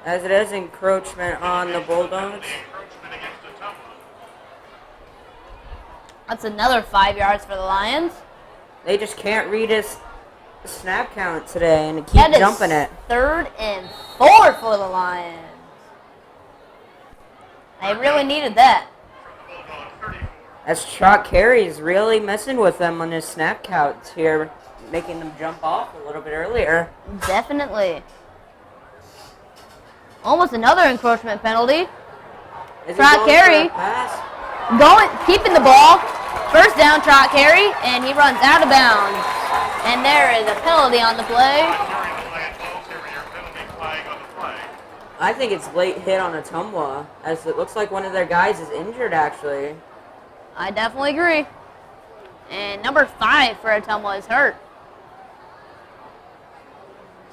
As it is encroachment on the Bulldogs. Encroachment against Ottumwa. That's another 5 yards for the Lions. They just can't read his snap count today and keep That is jumping it. 3rd and 4 for the Lions. They really needed that. From the Bulldog 34. As Chuck Carey's really messing with them on his snap counts here, making them jump off a little bit earlier. Definitely. Almost another encroachment penalty. Is he Trot going for Carey. that pass? Keeping the ball. First down, Trot Carey, and he runs out of bounds. And there is a penalty on the play. During the play, 12 carrier penalty flag on the play. I think it's late hit on Ottumwa, as it looks like one of their guys is injured actually. I definitely agree. And number 5 for Ottumwa is hurt.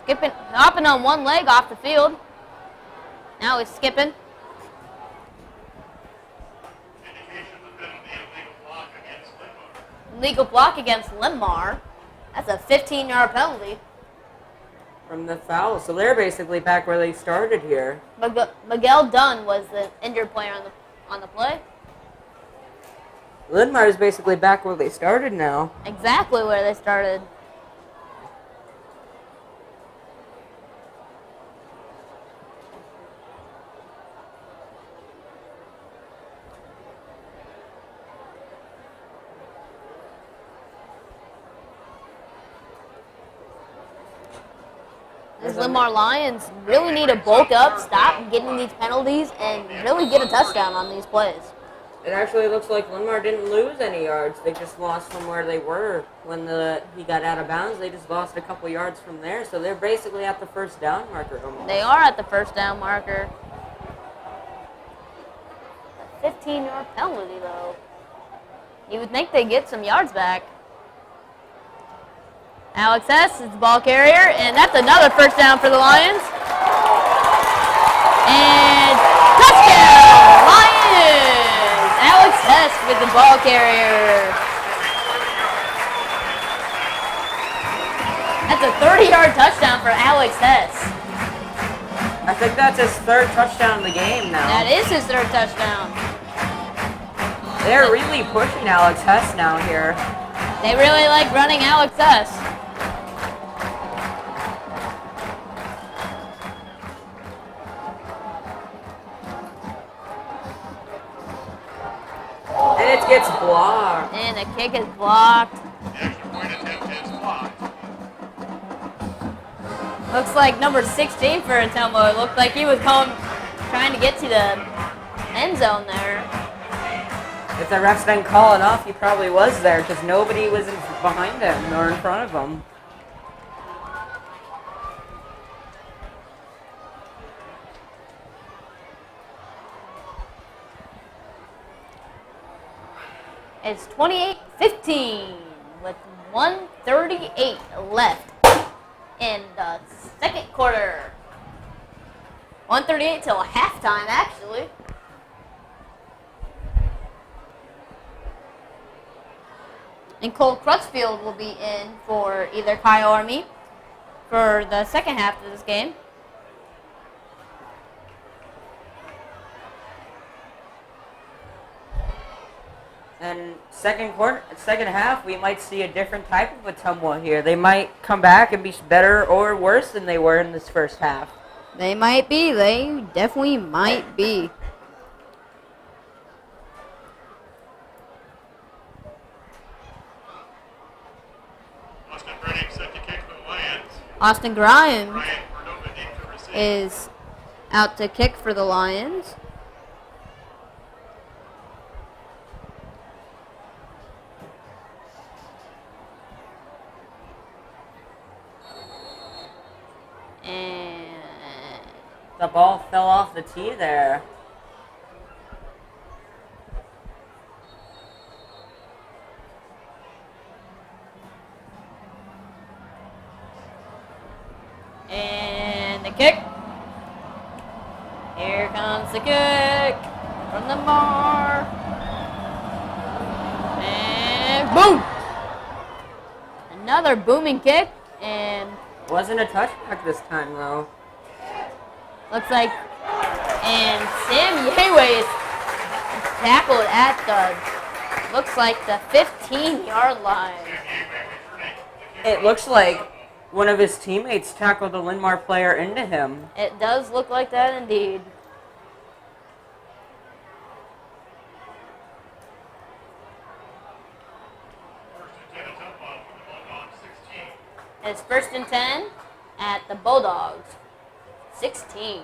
Hopping on one leg off the field. Now he's skipping. Indication of the penalty of legal block against Linn-Mar. Legal block against Linn-Mar. That's a 15-yard penalty. From the foul, so they're basically back where they started here. Miguel Dunn was the injured player on the play. Linn-Mar is basically back where they started now. Exactly where they started. These Linn-Mar Lions really need to bulk up, stop getting these penalties, and really get a touchdown on these plays. It actually looks like Linn-Mar didn't lose any yards. They just lost from where they were when he got out of bounds. They just lost a couple yards from there, so they're basically at the first down marker almost. They are at the first down marker. A 15-yard penalty, though. You would think they'd get some yards back. Alex Hess is the ball carrier, and that's another first down for the Lions. And touchdown, Lions! Alex Hess with the ball carrier. That's a 30-yard touchdown for Alex Hess. I think that's his 3rd touchdown of the game now. That is his 3rd touchdown. They're really pushing Alex Hess now here. They really like running Alex Hess. And it gets blocked. And the kick is blocked. The extra point attempt is blocked. Looks like number 16 for Ottumwa. It looked like he was trying to get to the end zone there. If the refs didn't call it off, he probably was there because nobody was behind him or in front of him. It's 28-15 with 1:38 left in the second quarter. 1:38 till halftime, actually. And Cole Crutchfield will be in for either Kyle or me for the second half of this game. And second half, we might see a different type of Ottumwa here. They might come back and be better or worse than they were in this first half. They might be. They definitely might be. Austin Brennick set to kick for the Lions. Austin Grimes Ryan Cordova in to receive. is out to kick for the Lions. And The ball fell off the tee there. And the kick. Here comes the kick from Linn-Mar. And boom! Another booming kick, and Wasn't a touchback this time though. Looks like, and Sam Yeway is tackled at the, looks like the 15-yard line. It looks like one of his teammates tackled a Linn-Mar player into him. It does look like that indeed. It's 1st and 10 at the Bulldogs. 16.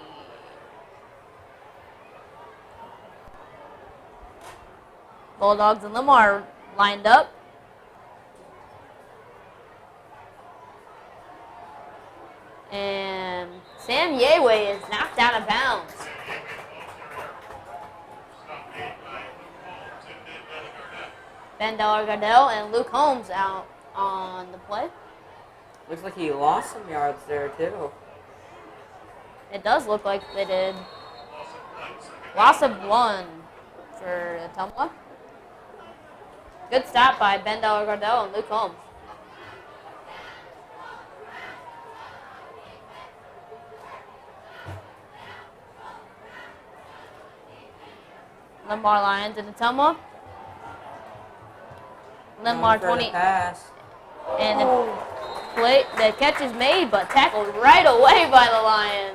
Bulldogs and Linn-Mar lined up. And Sam Yeway is knocked out of bounds. Ben Gardell and Luke Holmes out on the play. Looks like he lost some yards there, too. It does look like they did. Loss of 1 for Ottumwa. Good stop by Ben Gardell and Luke Holmes. Linn-Mar Lions and Ottumwa. Linn-Mar 20. Pass. And the catch is made, but tackled right away by the Lions.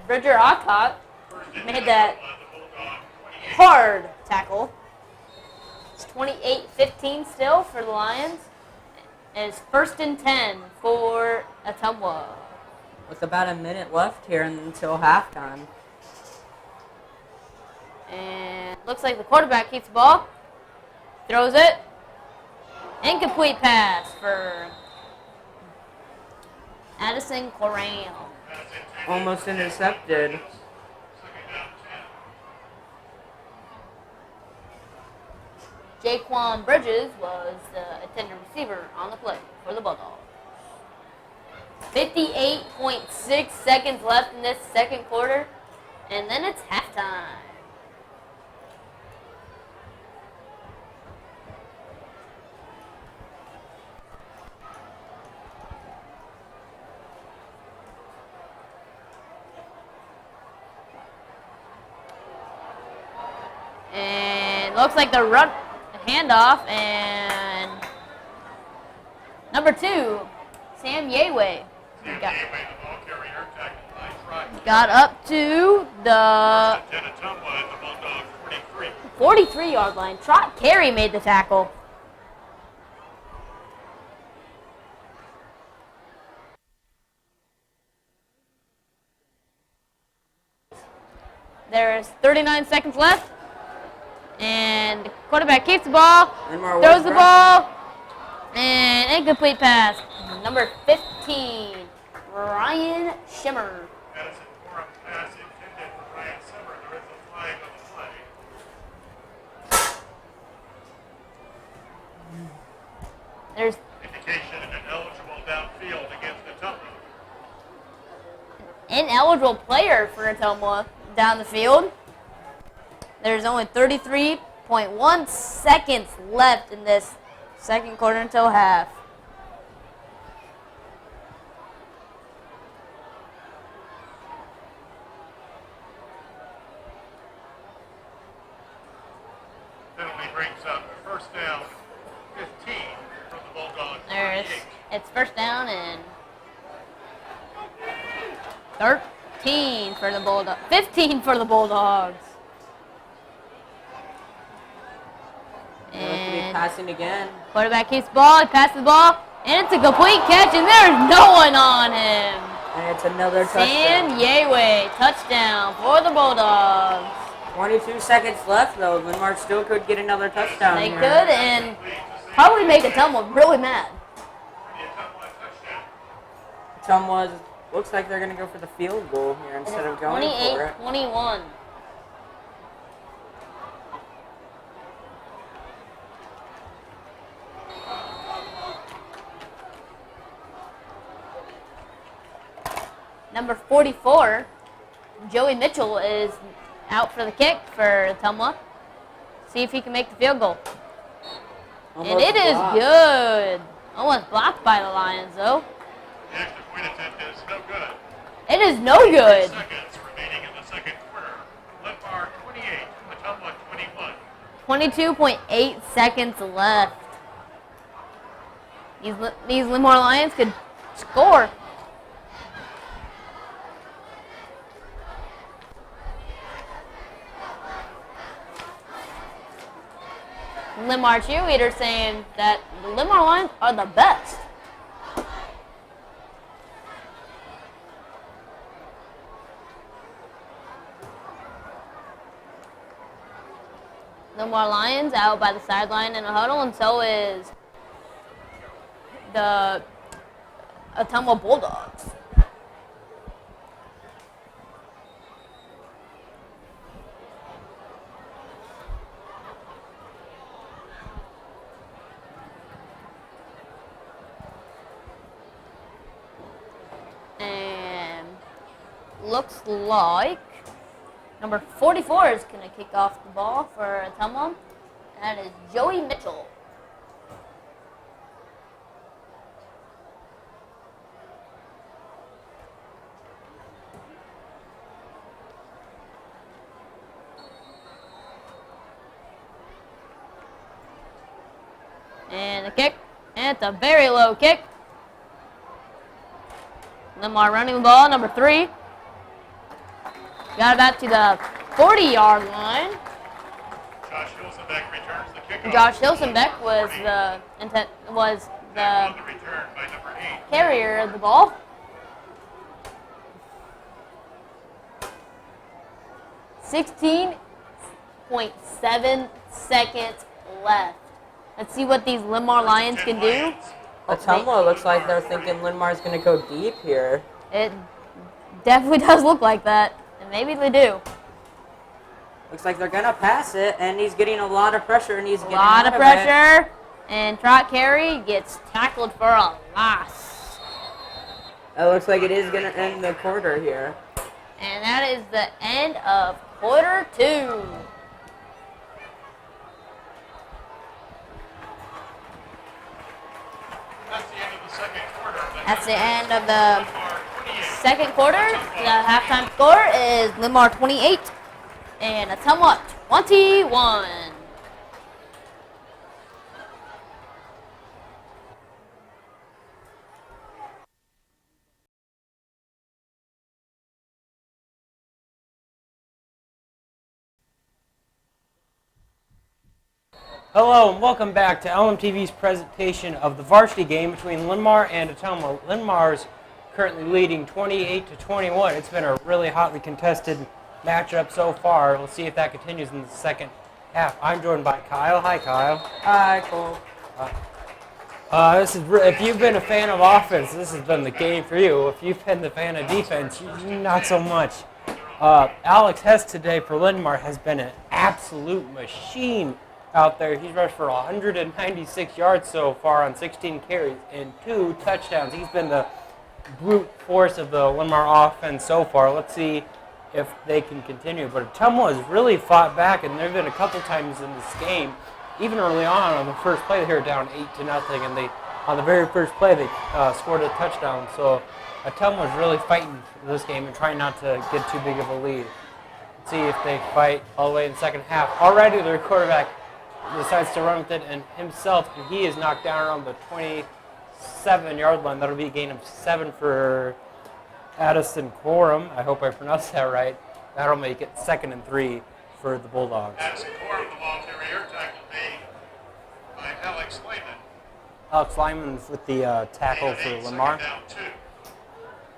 Bridger Alcott made that hard tackle. It's 28-15 still for the Lions. And it's 1st and 10 for Ottumwa. With about a minute left here until halftime. And looks like the quarterback keeps the ball. Throws it. Incomplete pass for Addison Corral. Almost intercepted. Jaquan Bridges was the intended receiver on the play for the Bulldogs. 58.6 seconds left in this second quarter, and then it's halftime. And looks like the run handoff, and number 2, Sam Yeway got up to the 43-yard line. Trot Carey made the tackle. There's 39 seconds left. And the quarterback keeps the ball, throws the ball, and incomplete pass. Number 15, Ryan Shimmer. There's indication of an eligible downfield against Ottumwa. Ineligible player for Ottumwa down the field. There's only 33.1 seconds left in this second quarter until half. Penalty brings up 1st down, 15 from the Bulldogs. It's 1st down and 13 for the Bulldogs. 15 for the Bulldogs. And passing again. Quarterback keeps the ball, he passes the ball, and it's a complete catch, and there's no one on him. And it's another touchdown. Sam Yeway, touchdown for the Bulldogs. 22 seconds left, though. Linn-Mar still could get another touchdown They here. could, and probably make Ottumwa really mad. Ottumwa looks like they're going to go for the field goal here instead of going for it. 28-21. Number 44, Joey Mitchell, is out for the kick for Ottumwa. See if he can make the field goal. And it is blocked. good. Almost blocked by the Lions, though. The extra point attempt is no good. It is no good. 3 seconds remaining in the second quarter. Linn-Mar 28, Ottumwa 21. 22.8 seconds left. These Linn-Mar Lions could score. Linn-Mar cheerleader saying that the Linn-Mar Lions are the best. Linn-Mar Lions out by the sideline in a huddle, and so is the Ottumwa Bulldogs. And looks like number 44 is going to kick off the ball for Ottumwa. That is Joey Mitchell. And the kick, and it's a very low kick. Linn-Mar running the ball, number 3. Got it back to the 40-yard line. Josh Hilsenbeck returns the kickoff. Josh Hilsenbeck was the On the return by number 8. carrier of the ball. .7 seconds left. Let's see what these Linn-Mar Lions can do. Ottumwa looks like they're thinking Linn-Mar's going to go deep here. It definitely does look like that, and maybe they do. Looks like they're going to pass it, and he's getting a lot of pressure, and he's A getting lot out of it. pressure, and Trot Carey gets tackled for a loss. It looks like it is going to end the quarter here. And that is the end of quarter 2. That's the end of the second quarter. That's the end of the Linn-Mar 28. second quarter. The halftime score is Linn-Mar 28 and Ottumwa 21. Hello and welcome back to LMTV's presentation of the varsity game between Linn-Mar and Ottumwa. Linn-Mar's currently leading 28 to 21. It's been a really hotly contested matchup so far. We'll see if that continues in the second half. I'm joined by Kyle. Hi, Kyle. Hi, Cole. If you've been a fan of offense, this has been the game for you. If you've been the fan of defense, not so much. Alex Hess today for Linn-Mar has been an absolute machine out there. He's rushed for 196 yards so far on 16 carries and 2 touchdowns. He's been the brute force of the Linn-Mar offense so far. Let's see if they can continue. But Ottumwa has really fought back, and there have been a couple times in this game, even early on the first play, they were down 8-0, and on the very first play they scored a touchdown. So Ottumwa was really fighting for this game and trying not to get too big of a lead. Let's see if they fight all the way in the second half. Already their quarterback decides to run with it and himself, and he is knocked down around the 27-yard line. That'll be a gain of 7 for Addison Corum. I hope I pronounced that right. That'll make it 2nd and 3 for the Bulldogs. Addison Core of the ball carrier, tackle made by Alex Lyman. Alex Lyman with the tackle Gain of for 8, Linn-Mar. second down 2.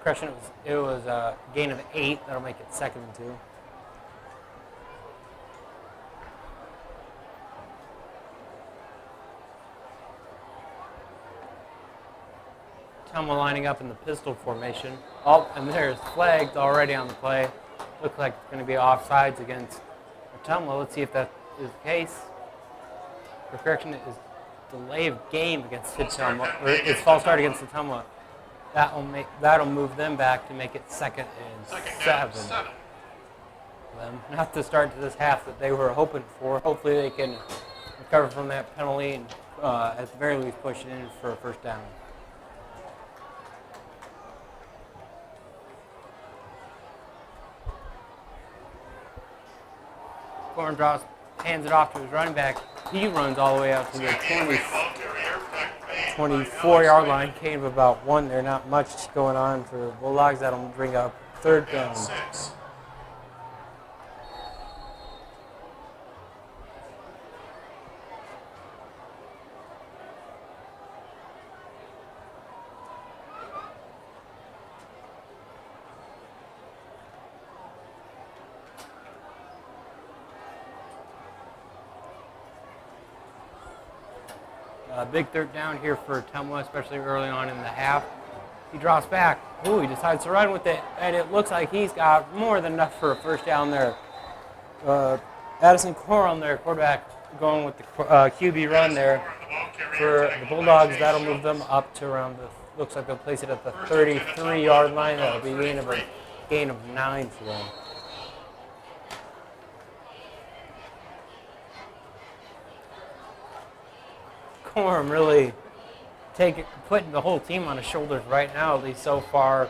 Correction, it was a gain of 8. That'll make it 2nd and 2. Ottumwa lining up in the pistol formation. Oh, and there's flags already on the play. Looks like it's going to be offsides against Ottumwa. Let's see if that is the case. For correction, it is delay of game against Ottumwa, or it's false start against Ottumwa. That'll move them back to make it 2nd and Second down 7. 7. Not the start to this half that they were hoping for. Hopefully they can recover from that penalty and at the very least push it in for a first down. Corum drops, hands it off to his running back. He runs all the way out to the 24-yard line. Gain of about 1. There's not much going on for Bulldogs. That'll bring up third down. Big third down here for Ottumwa, especially early on in the half. He drops back. Ooh, he decides to run with it, and it looks like he's got more than enough for a first down there. Addison Corum, their quarterback, going with the QB run there. For the Bulldogs, that'll move them up to around the, looks like they'll place it at the 33-yard line. That'll be a gain of 9 for them. Corum really putting the whole team on his shoulders right now, at least so far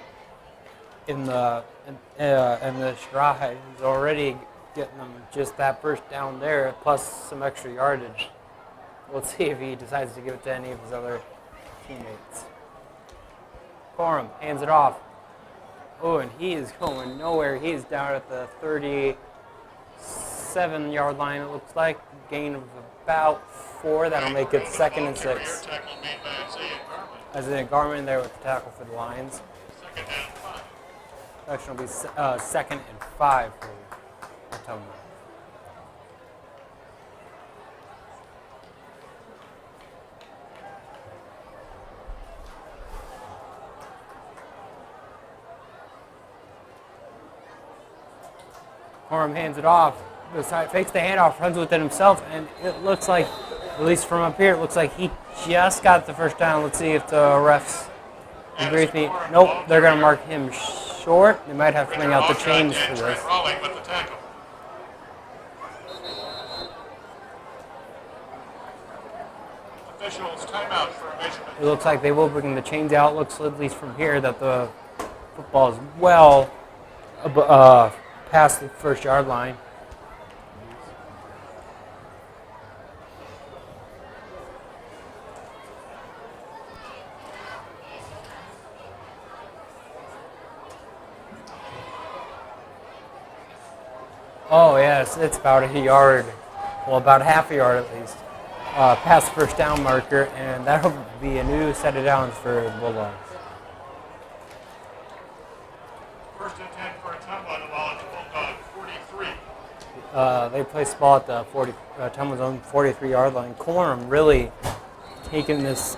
in the drive. He's already getting them just that first down there, plus some extra yardage. We'll see if he decides to give it to any of his other teammates. Corum hands it off. Oh, and he is going nowhere. He's down at the 37-yard line, it looks like. Gain of about 4. That'll make it 2nd and 6. Isaiah Garman there with the tackle for the Lions. Actually, will be 2nd and 5 for Ottumwa. Corum hands it off. Fakes the handoff, runs with it himself, and it looks like, at least from up here, it looks like he just got the first down. Let's see if the refs agree with me. Nope, they're going to mark him short. They might have to bring out the chains for this. It looks like they will bring the chains out. Looks, at least from here, that the football is well past the first yard line. Oh, yes, it's about a yard. Well, about half a yard at least. Past the first down marker, and that'll be a new set of downs for the Bulldogs. First and 10 for Ottumwa, the ball at the Bulldog 43. They place the ball at the Ottumwa's own 43-yard line. Corum really taking this,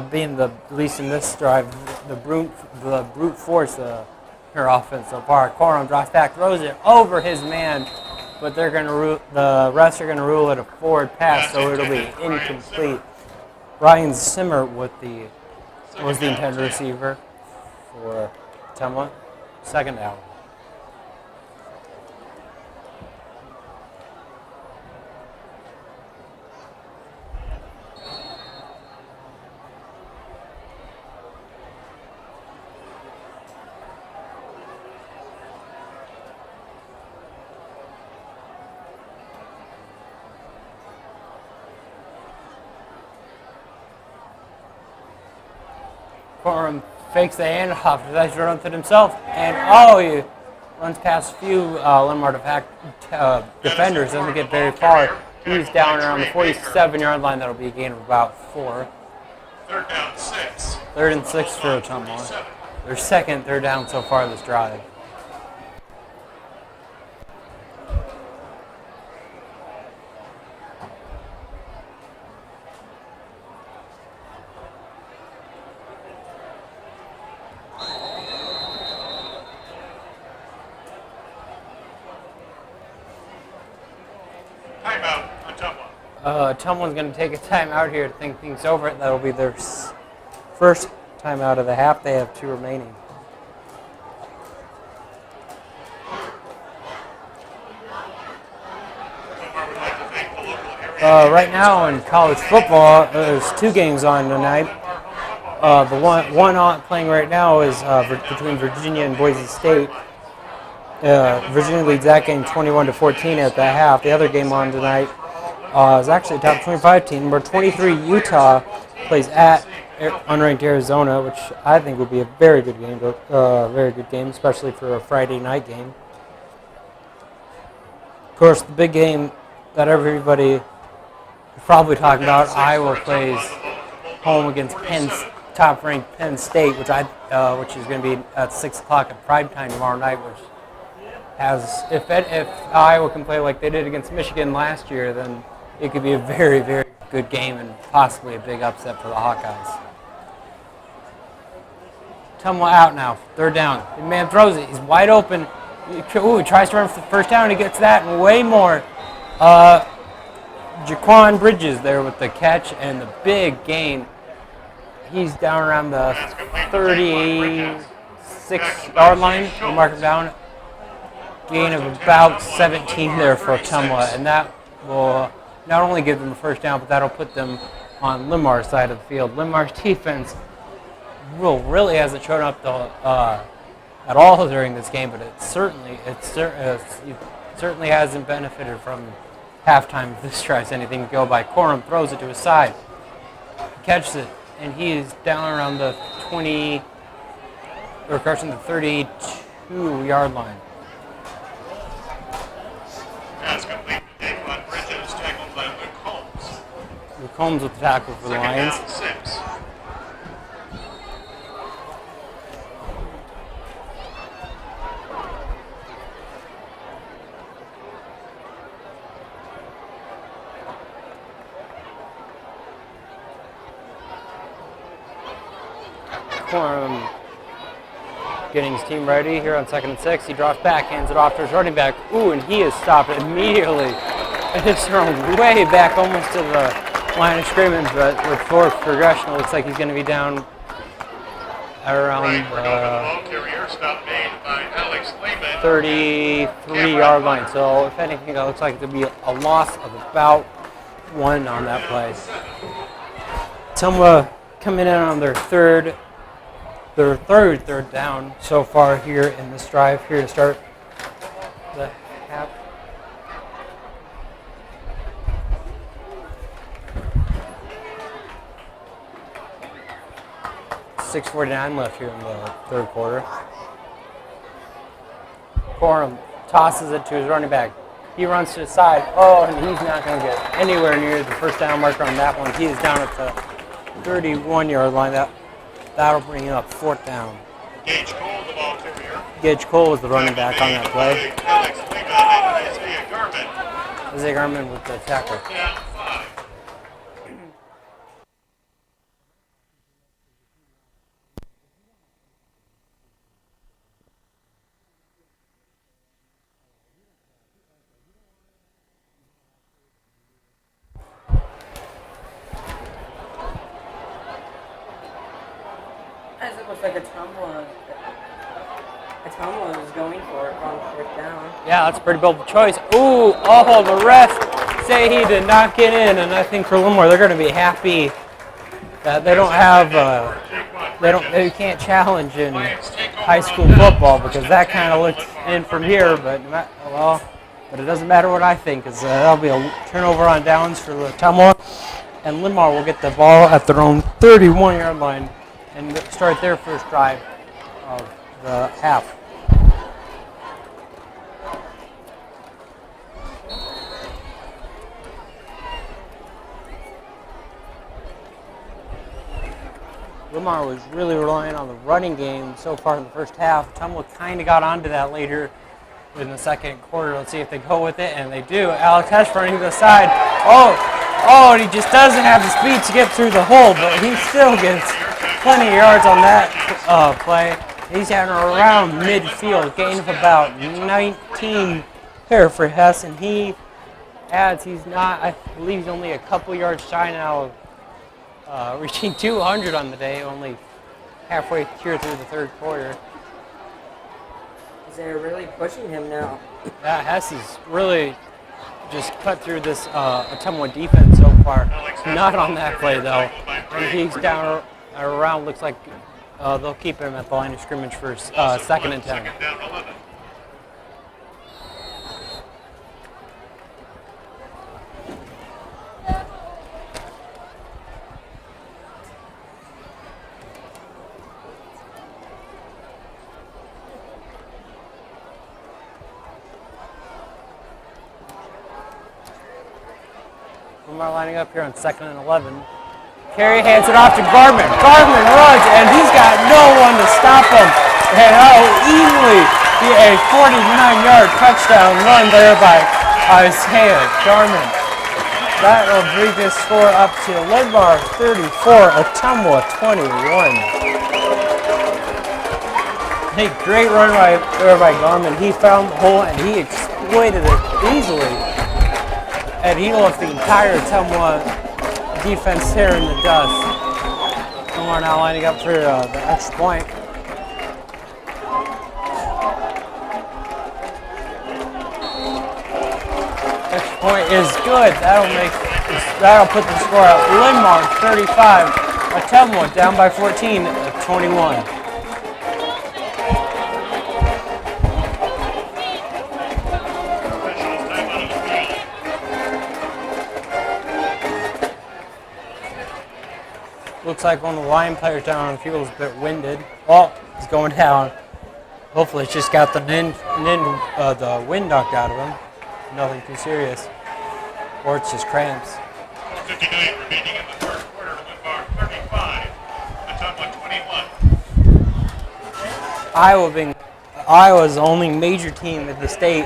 being the, at least in this drive, the brute force her offense so far. Corum drops back, throws it over his man, but they're going to the refs are going to rule it a forward pass, so it'll be incomplete. Ryan Zimmer was the intended receiver for Ottumwa. 2nd down. Corum fakes the handoff, decides to run with it himself, and he runs past a few Linn-Mar defenders, doesn't get very far. He's down around the 47-yard line. That'll be a gain of about 4. 3rd down 6. 3rd and 6 for Ottumwa. Their 2nd third down so far this drive. Timeout, Ottumwa. Ottumwa's going to take a timeout here to think things over. That'll be their first timeout of the half. They have 2 remaining. Linn-Mar would like to thank the local area Right now in college football, there's 2 games on tonight. The one on playing right now is between Virginia and Boise State. Virginia leads that game 21-14 at the half. The other game on tonight is actually a top 25 team. Number 23 Utah plays at unranked Arizona, which I think will be a very good game, especially for a Friday night game. Of course, the big game that everybody is probably talking about, Iowa plays home against top-ranked Penn State, which is going to be at 6 o'clock at primetime tomorrow night. Which has, if Iowa can play like they did against Michigan last year, then it could be a very, very good game and possibly a big upset for the Hawkeyes. Ottumwa out now, 3rd down. The man throws it. He's wide open. He tries to run for the 1st down. He gets that and way more. Jaquan Bridges there with the catch and the big gain. He's down around the 36-yard line. We'll mark him down. Gain of about 17 there for Ottumwa, and that will not only give them a 1st down, but that'll put them on Linn-Mar's side of the field. Linn-Mar's defense really hasn't shown up at all during this game, but it certainly hasn't benefited from halftime. If this tries anything to go by, Corum throws it to his side, catches it, and he is down around the 32-yard line. Pass complete. Jaquan Bridges tackled by Luke Holmes. Luke Holmes with the tackle for the Lions. Second down, 6. Corum getting his team ready here on 2nd and 6. He drops back, hands it off to his running back. And he is stopped immediately. And it's thrown way back almost to the line of scrimmage, but with forced progression, it looks like he's going to be down around 33-yard line. So if anything, it looks like there'll be a loss of about 1 on that play. Ottumwa coming in on their third down so far here in this drive here to start the half. .6:49 left here in the 3rd quarter. Corum tosses it to his running back. He runs to the side. And he's not going to get anywhere near the 1st down marker on that one. He is down at the 31-yard line. That'll bring up 4th down. Gage Cole, the ball carrier. Gage Cole was the running back on that play. Alex Lehman and Isaiah Garman. Isaiah Garman with the tackle. Down 5. As it looks like Ottumwa is going for it on 4th down. Yeah, that's a pretty bold choice. The refs say he did not get in, and I think for Linn-Mar, they're going to be happy that they don't have, they can't challenge in high school football because that kind of looked in from here, but it doesn't matter what I think, because that'll be a turnover on downs for Ottumwa, and Linn-Mar will get the ball at their own 31-yard line and start their first drive of the half. Linn-Mar was really relying on the running game so far in the first half. Ottumwa kind of got onto that later in the 2nd quarter. Let's see if they go with it, and they do. Alex Hesh running to the side. And he just doesn't have the speed to get through the hole, but he still gets plenty of yards on that play. He's having around midfield, gain of about 19 there for Hess, and he adds, he's only a couple yards shy now of reaching 200 on the day, only halfway through the 3rd quarter. They're really pushing him now. Yeah, Hess is really just cut through this Ottumwa defense so far. Not on that play, though. And he's down around, looks like they'll keep him at the line of scrimmage for 2nd and 10. Second down 11. Linn-Mar lining up here on 2nd and 11. Carey hands it off to Garman. Garman runs, and he's got no one to stop him. And that'll easily be a 49-yard touchdown run there by Isaiah Garman. That'll bring this score up to Linn-Mar 34, Ottumwa 21. Hey, great run there by Garman. He found the hole, and he exploited it easily. And he left the entire Ottumwa defense here in the dust. Linn-Mar now lining up for the extra point. Extra point is good. That'll put the score up. Linn-Mar 35, Ottumwa down by 14 at 21. Looks like one of the line players down on the field is a bit winded. Oh, he's going down. Hopefully it's just got the wind knocked out of him. Nothing too serious. Or it's just cramps. 59 remaining in the third quarter. Linn-Mar 35, Ottumwa 21. Iowa's the only major team in the state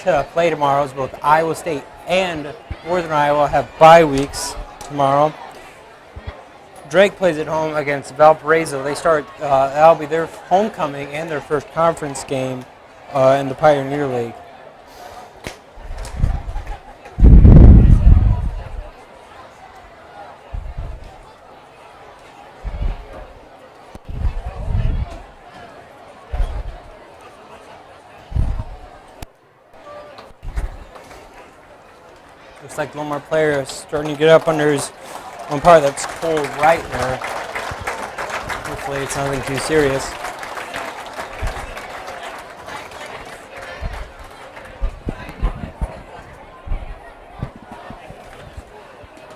to play tomorrow. Is both Iowa State and Northern Iowa have bye weeks tomorrow. Drake plays at home against Valparaiso. They start, that'll be their homecoming and their first conference game in the Pioneer League. Looks like Linn-Mar player is starting to get up under his one part that's cold right there. Hopefully it's nothing too serious.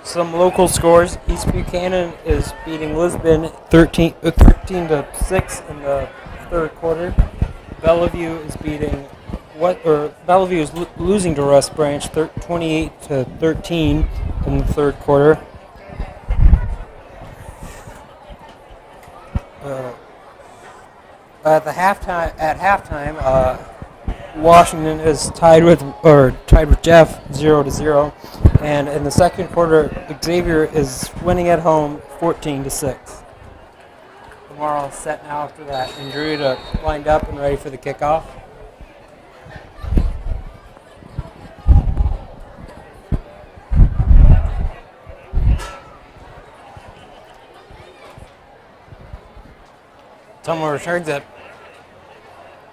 Some local scores. East Buchanan is beating Lisbon 13 to 6 in the third quarter. Bellevue is Bellevue is losing to Russ Branch 28 to 13 in the third quarter. At halftime, Washington is tied with Jeff 0-0, and in the second quarter, Xavier is winning at home 14 to 6. Tomorrow set now after that, and Drew lined up and ready for the kickoff. Ottumwa returns it.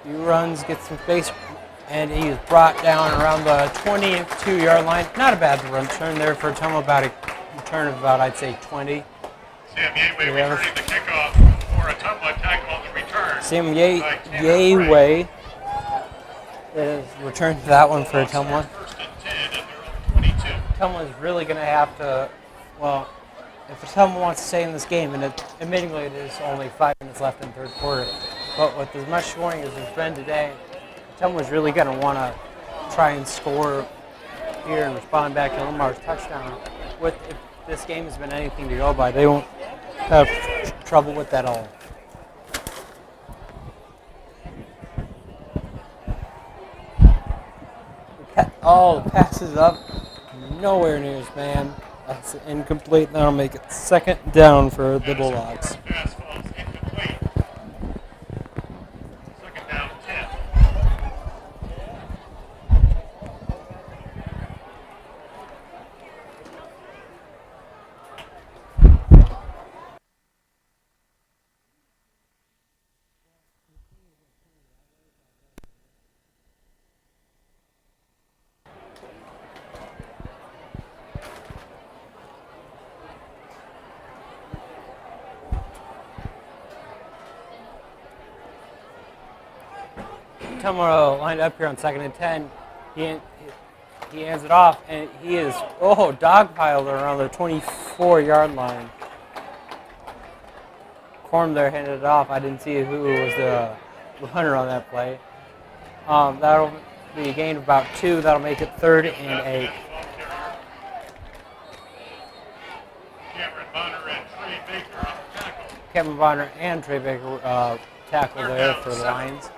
He runs, gets some space, and he is brought down around the 22-yard line. Not a bad return there for Ottumwa, about a return of about, I'd say, 20. Sam Yeway returning the kickoff for Ottumwa, tackle on the return. Sam Yeway is returned to that one for Ottumwa. First and 10 at their own 22. Ottumwa is really going to have to, well, if Ottumwa wants to stay in this game, and admittingly it is only 5 minutes left in the third quarter, but with as much scoring as there's been today, Ottumwa is really going to want to try and score here and respond back to Linn-Mar's touchdown. If this game has been anything to go by, they won't have trouble with that all. Oh, the pass is up. Nowhere near his man. That's incomplete. That'll make it second down for the Bulldogs. Pass falls incomplete. Second down 10. Ottumwa lined up here on 2nd and 10. He hands it off, and he is, dogpiled around the 24-yard line. Corm there handed it off. I didn't see who was the runner on that play. That'll be a gain of about 2. That'll make it 3rd and 8. Kevin Bonner and Trey Baker tackle there for the Lions.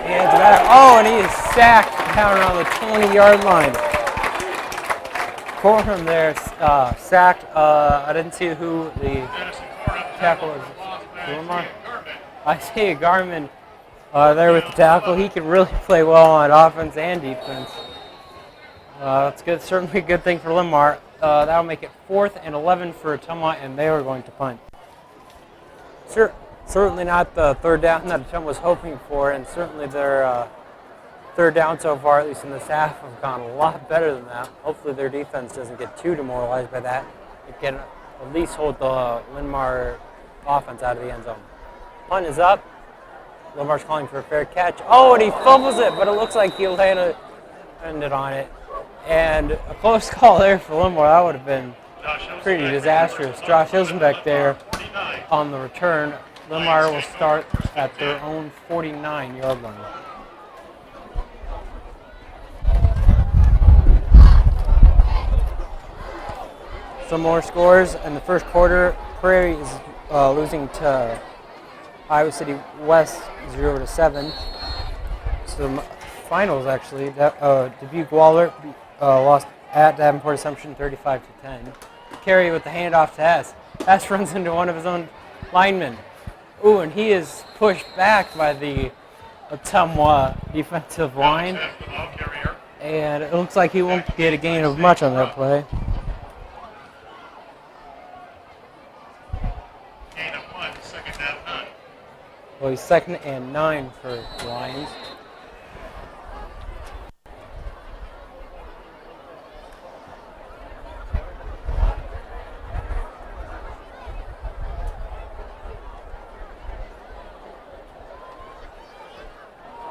Hands it back. Oh, and he is sacked down around the 20-yard line. Corbin there sacked. I didn't see who the tackle was. Linn-Mar? Isaiah Garman there with the tackle. He can really play well on offense and defense. That's good. Certainly a good thing for Linn-Mar. That'll make it 4th and 11 for Ottumwa, and they are going to punt. Certainly not the third down that Ottumwa was hoping for, and certainly their third down so far, at least in this half, have gone a lot better than that. Hopefully their defense doesn't get too demoralized by that. It can at least hold the Linn-Mar offense out of the end zone. Punt is up. Linn-Mar's calling for a fair catch. Oh, and he fumbles it, but it looks like he landed on it. And a close call there for Linn-Mar. That would have been pretty disastrous. Josh Hilsenbeck there on the return. Linn-Mar will start at their own 49-yard line. Some more scores in the first quarter. Prairie is losing to Iowa City West 0-7. Some finals actually. Dubuque Waller lost at Davenport Assumption 35-10. Carey with the handoff to Hess. Hess runs into one of his own linemen. Ooh, and he is pushed back by the Ottumwa defensive line. And it looks like he won't get a gain of much on that play. Gain of 1, 2nd down 9. Well, he's 2nd and 9 for the Lions.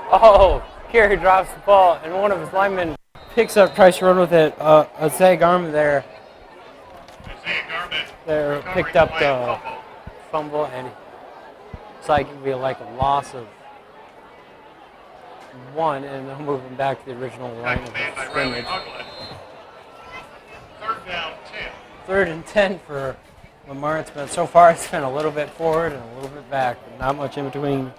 Oh, Carey drops the ball, and one of his linemen tries to run with it. Isaiah Garman there picked up the fumble, and it's like it'd be like a loss of 1, and they'll move him back to the original line of scrimmage. 3rd down 10. 3rd and 10 for Linn-Mar. So far it's been a little bit forward and a little bit back, but not much in between.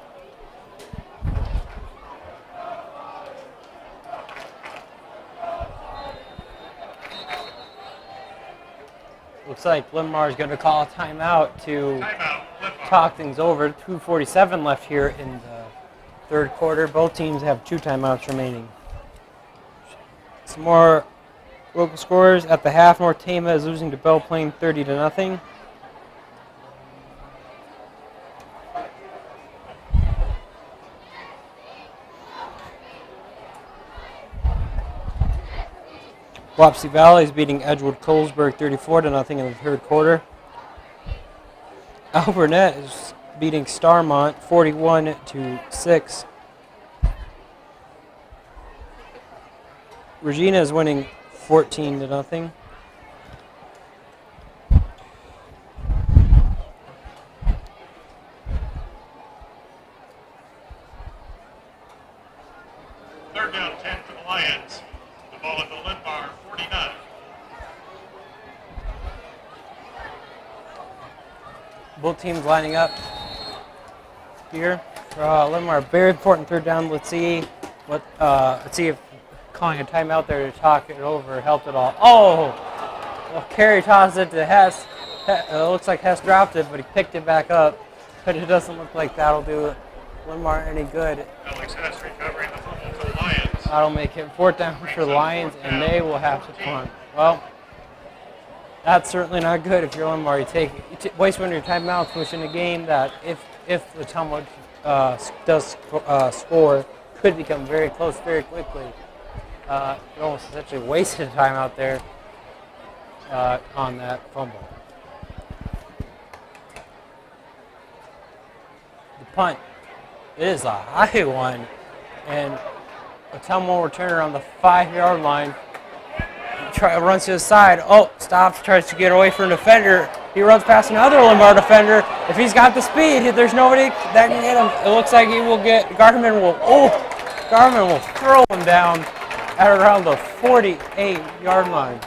Looks like Linn-Mar is going to call a timeout to talk things over. 2:47 left here in the third quarter. Both teams have 2 timeouts remaining. Some more local scores at the half. North Tama is losing to Belle Plaine 30-0. Wapsie Valley is beating Edgewood Colesburg 34-0 in the third quarter. Alburnett is beating Starmont 41-6. Regina is winning 14-0. Third down 10 for the Lions. The ball at the Linn-Mar 49. Both teams lining up here for Linn-Mar. Very important third down. Let's see if calling a timeout there to talk it over helped at all. Oh, well, Carey tossed it to Hess. It looks like Hess dropped it, but he picked it back up. But it doesn't look like that'll do Linn-Mar any good. Alex Hess recovering the fumble for the Lions. That'll make it 4th down for the Lions, and they will have to punt. Well, that's certainly not good if you're Linn-Mar. You waste one of your timeouts, pushing a game that if if Ottumwa does score, could become very close very quickly. It almost essentially wasted time out there on that fumble. The punt is a high one, and Ottumwa will return around the 5-yard line. Runs to the side. Oh, stops, tries to get away from a defender. He runs past another Linn-Mar defender. If he's got the speed, there's nobody that can get him. It looks like he will get, Garmin will throw him down at around the 48-yard line.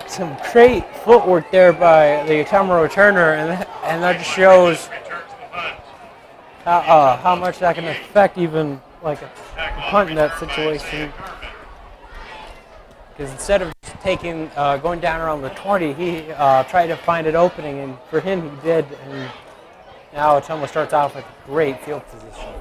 Some great footwork there by the Ottumwa returner, and that just shows how much that can affect even like a punt in that situation. Because instead of just going down around the 20, he tried to find an opening, and for him he did. And now Ottumwa starts off with great field position.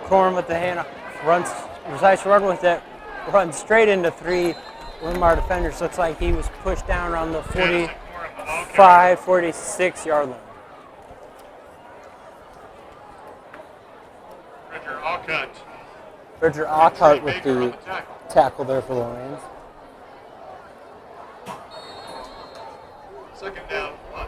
Corn with the hand decides to run with it, runs straight into 3 Linn-Mar defenders. Looks like he was pushed down around the 45, 46-yard line. Bridger Alcott with the tackle there for the Lions. Second down, 1.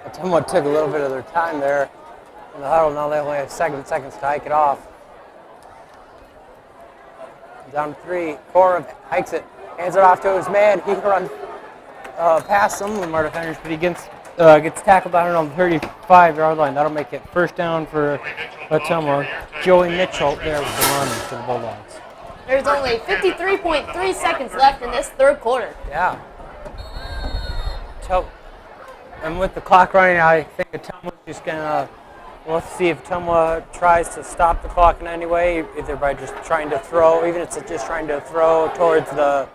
Ottumwa took a little bit of their time there in the huddle. Now they only have 7 seconds to hike it off. Down to 3. Cora hikes it, hands it off to his man. He runs past some Linn-Mar defenders, but he gets tackled down around the 35-yard line. That'll make it first down for Ottumwa. Joey Mitchell there with the run for the Bulldogs. There's only 53.3 seconds left in this third quarter. Yeah. And with the clock running, I think Ottumwa's just gonna. Let's see if Ottumwa tries to stop the clock in any way, either by just trying to throw, even if it's just trying to throw towards the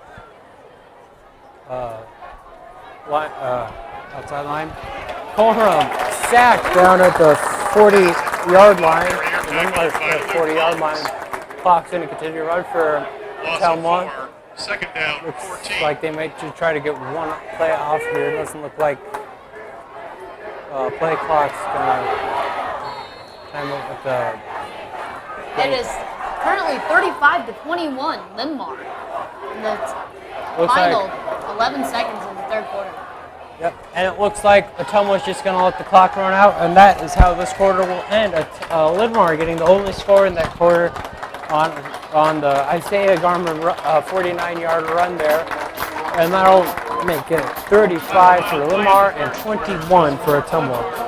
outside line. Coram sacked down at the 40-yard line. The Linn-Mar's 40-yard line. Clock's going to continue to run for Ottumwa. Second down, Looks 14. like they might just try to get one play off here. It doesn't look like play clock's going to time up with the... It is currently 35-21, Linn-Mar. And the final 11 seconds in the third quarter. Yep, and it looks like Ottumwa's just going to let the clock run out, and that is how this quarter will end. Linn-Mar getting the only score in that quarter on the Isaiah Garmin 49-yard run there, and that'll make it 35 for Linn-Mar and 21 for Ottumwa.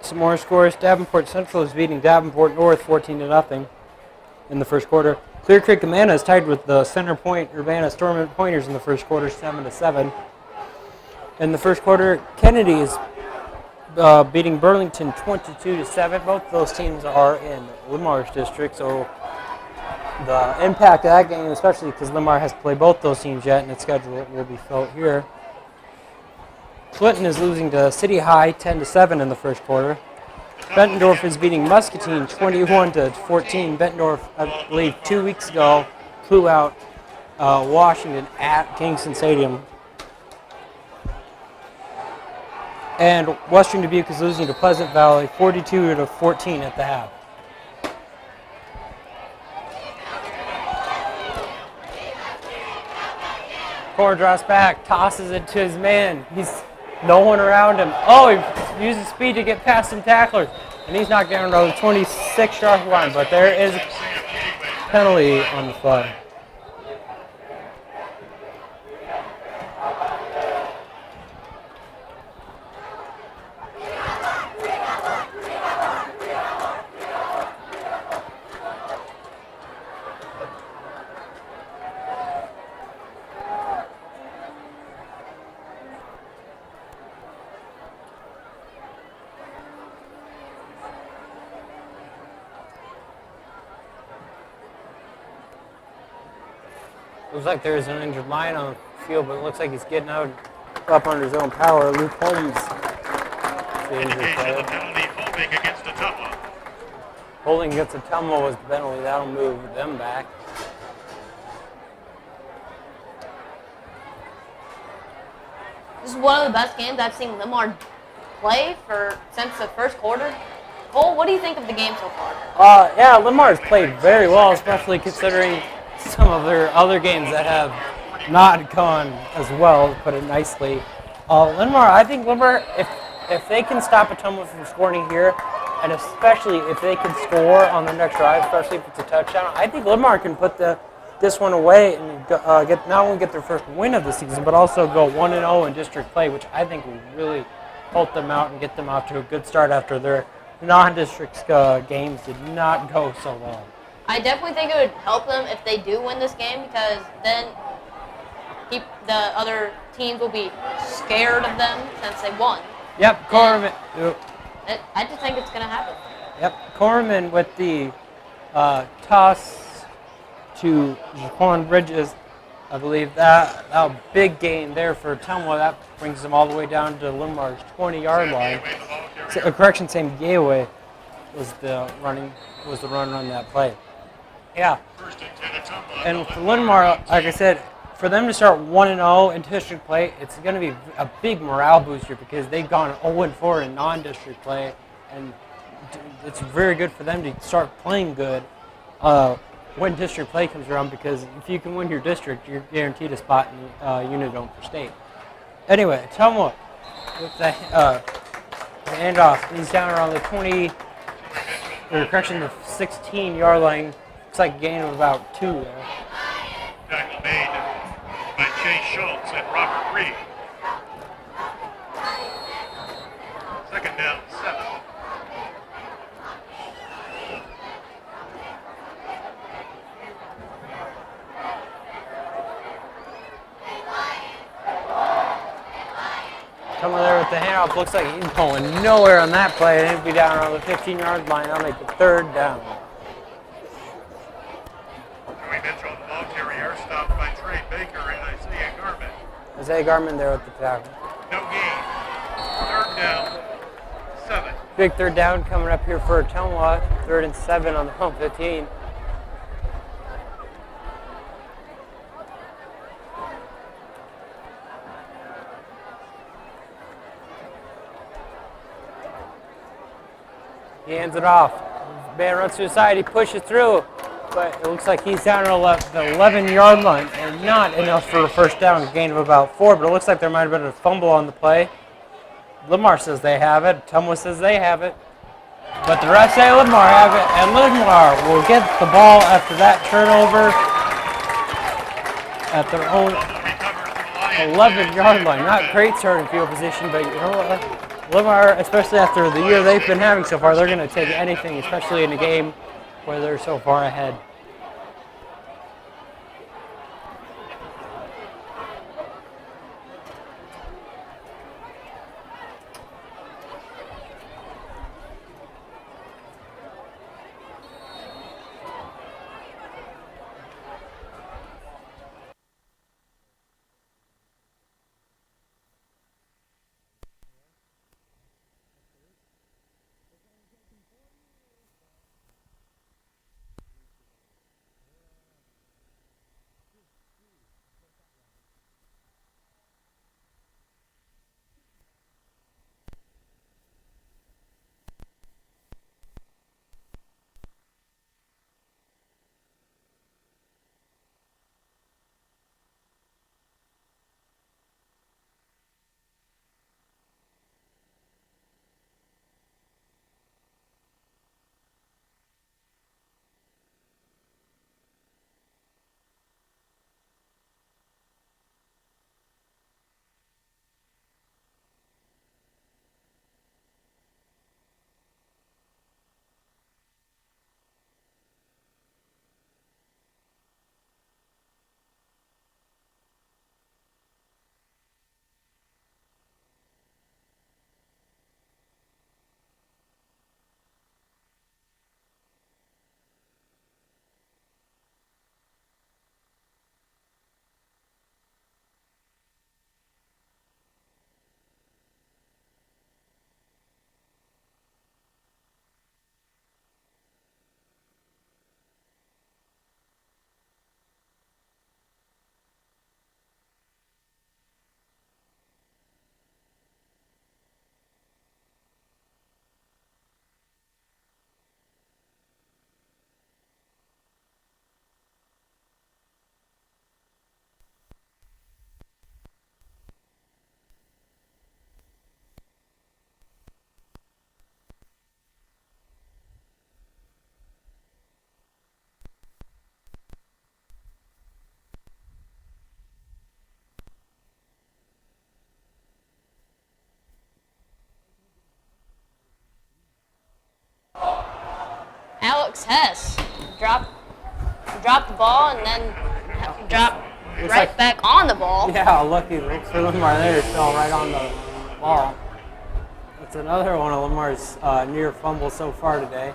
Some more scores. Davenport Central is beating Davenport North 14-0 in the first quarter. Clear Creek Amana is tied with the Center Point Urbana Storm Pointers in the first quarter, 7-7. In the first quarter, Kennedy is beating Burlington 22-7. Both of those teams are in Linn-Mar's district, so the impact of that game, especially because Linn-Mar has to play both those teams yet in its schedule, will be felt here. Clinton is losing to City High 10-7 in the first quarter. Bettendorf is beating Muscatine 21-14. Bettendorf, I believe 2 weeks ago, flew out Washington at Kingston Stadium. And Western Dubuque is losing to Pleasant Valley 42-14 at the half. Core draws back, tosses it to his man. No one around him. Oh, he uses speed to get past some tacklers. And he's not getting to the 26-yard line, but there is a penalty on the flag. Looks like there's an injured lion on the field, but it looks like he's getting out up under his own power. Luke Holmes, the injured Indication player. of the penalty holding against Ottumwa. Holding against Ottumwa was the penalty. That'll move them back. This is one of the best games I've seen Linn-Mar play since the first quarter. Cole, what do you think of the game so far? Yeah, Linn-Mar has played very well, especially considering some of their other games that have not gone as well, to put it nicely. Linn-Mar, I think Linn-Mar, if they can stop Ottumwa from scoring here, and especially if they can score on the next drive, especially if it's a touchdown, I think Linn-Mar can put this one away and get not only get their first win of the season, but also go 1-0 in district play, which I think will really help them out and get them off to a good start after their non-district games did not go so well. I definitely think it would help them if they do win this game, because then the other teams will be scared of them since they won. Yep, Corman. I just think it's going to happen. Yep, Corman with the toss to Jaquan Bridges. I believe that a big gain there for Ottumwa. That brings them all the way down to Linn-Mar's 20-yard line. Correction, Sam Gateway was the run on that play. Yeah. And for Linn-Mar, like I said, for them to start 1-0 in district play, it's going to be a big morale booster because they've gone 0-4 in non-district play, and it's very good for them to start playing good when district play comes around, because if you can win your district, you're guaranteed a spot in Unidome for state. Anyway, Ottumwa with the handoff. He's down around the 16-yard line. Looks like a gain of about 2 there. Tackle made by Chase Schultz and Robert Reed. Second down, 7. Coming there with the handoff. Looks like he's going nowhere on that play. He'll be down around the 15-yard line. I'll make it 3rd down. Joey Mitchell, the ball carrier, stopped by Trey Baker and Isaiah Garman. Isaiah Garman there with the tackle. No gain. 3rd down, 7. Big 3rd down coming up here for Ottumwa. 3rd and 7 on the home 15. He hands it off. Man runs to his side. He pushes through, but it looks like he's down at the 11-yard line, and not enough for a 1st down, a gain of about 4. But it looks like there might have been a fumble on the play. Linn-Mar says they have it. Ottumwa says they have it. But the refs say Linn-Mar have it, and Linn-Mar will get the ball after that turnover at their own 11-yard line. Not great starting field position, but you know what? Linn-Mar, especially after the year they've been having so far, they're going to take anything, especially in a game where they're so far ahead. Alex Hess dropped the ball and then dropped Looks right like- back on the ball. Yeah, lucky for Linn-Mar there, it fell right on the ball. That's another one of Linn-Mar's near fumbles so far today.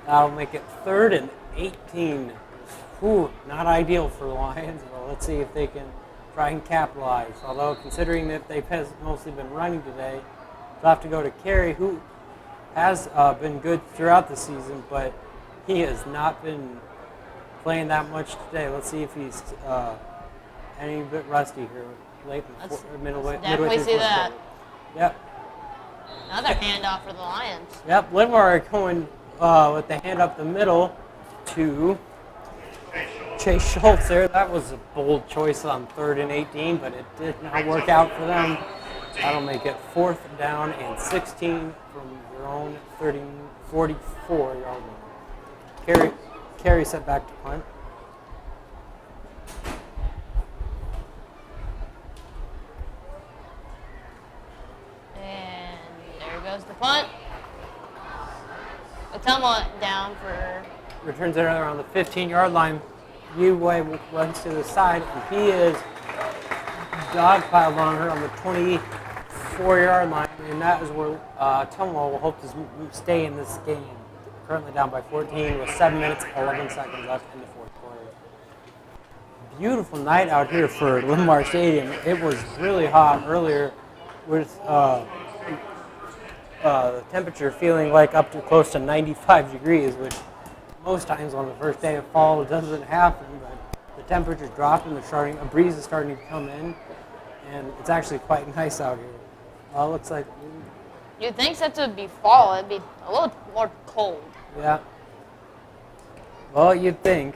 That'll make it 3rd and 18. Whew, not ideal for the Lions, but let's see if they can try and capitalize. Although, considering that they've mostly been running today, they'll have to go to Carey, who has been good throughout the season, but he has not been playing that much today. Let's see if he's any bit rusty here late in the midway Definitely through see the that. quarter. Yep. Another handoff for the Lions. Yep, Linn-Mar going with the hand up the middle to Chase Schultz there. That was a bold choice on 3rd and 18, but it did not work out for them. That'll make it 4th down and 16 from their own 44-yard line. Carey set back to punt. And there goes the punt. Ottumwa down for... Returns it around the 15-yard line. U-Way runs to the side, and he is dogpiled on her on the 24-yard line, and that is where Ottumwa will hope to stay in this game. Currently down by 14 with 7 minutes, 11 seconds left in the 4th quarter. Beautiful night out here for Linn-Mar Stadium. It was really hot earlier with the temperature feeling like up to close to 95 degrees, which most times on the first day of fall doesn't happen, but the temperature's dropping, a breeze is starting to come in, and it's actually quite nice out here. Looks like... You'd think since it would be fall, it'd be a little more cold. Yeah. Well, you'd think.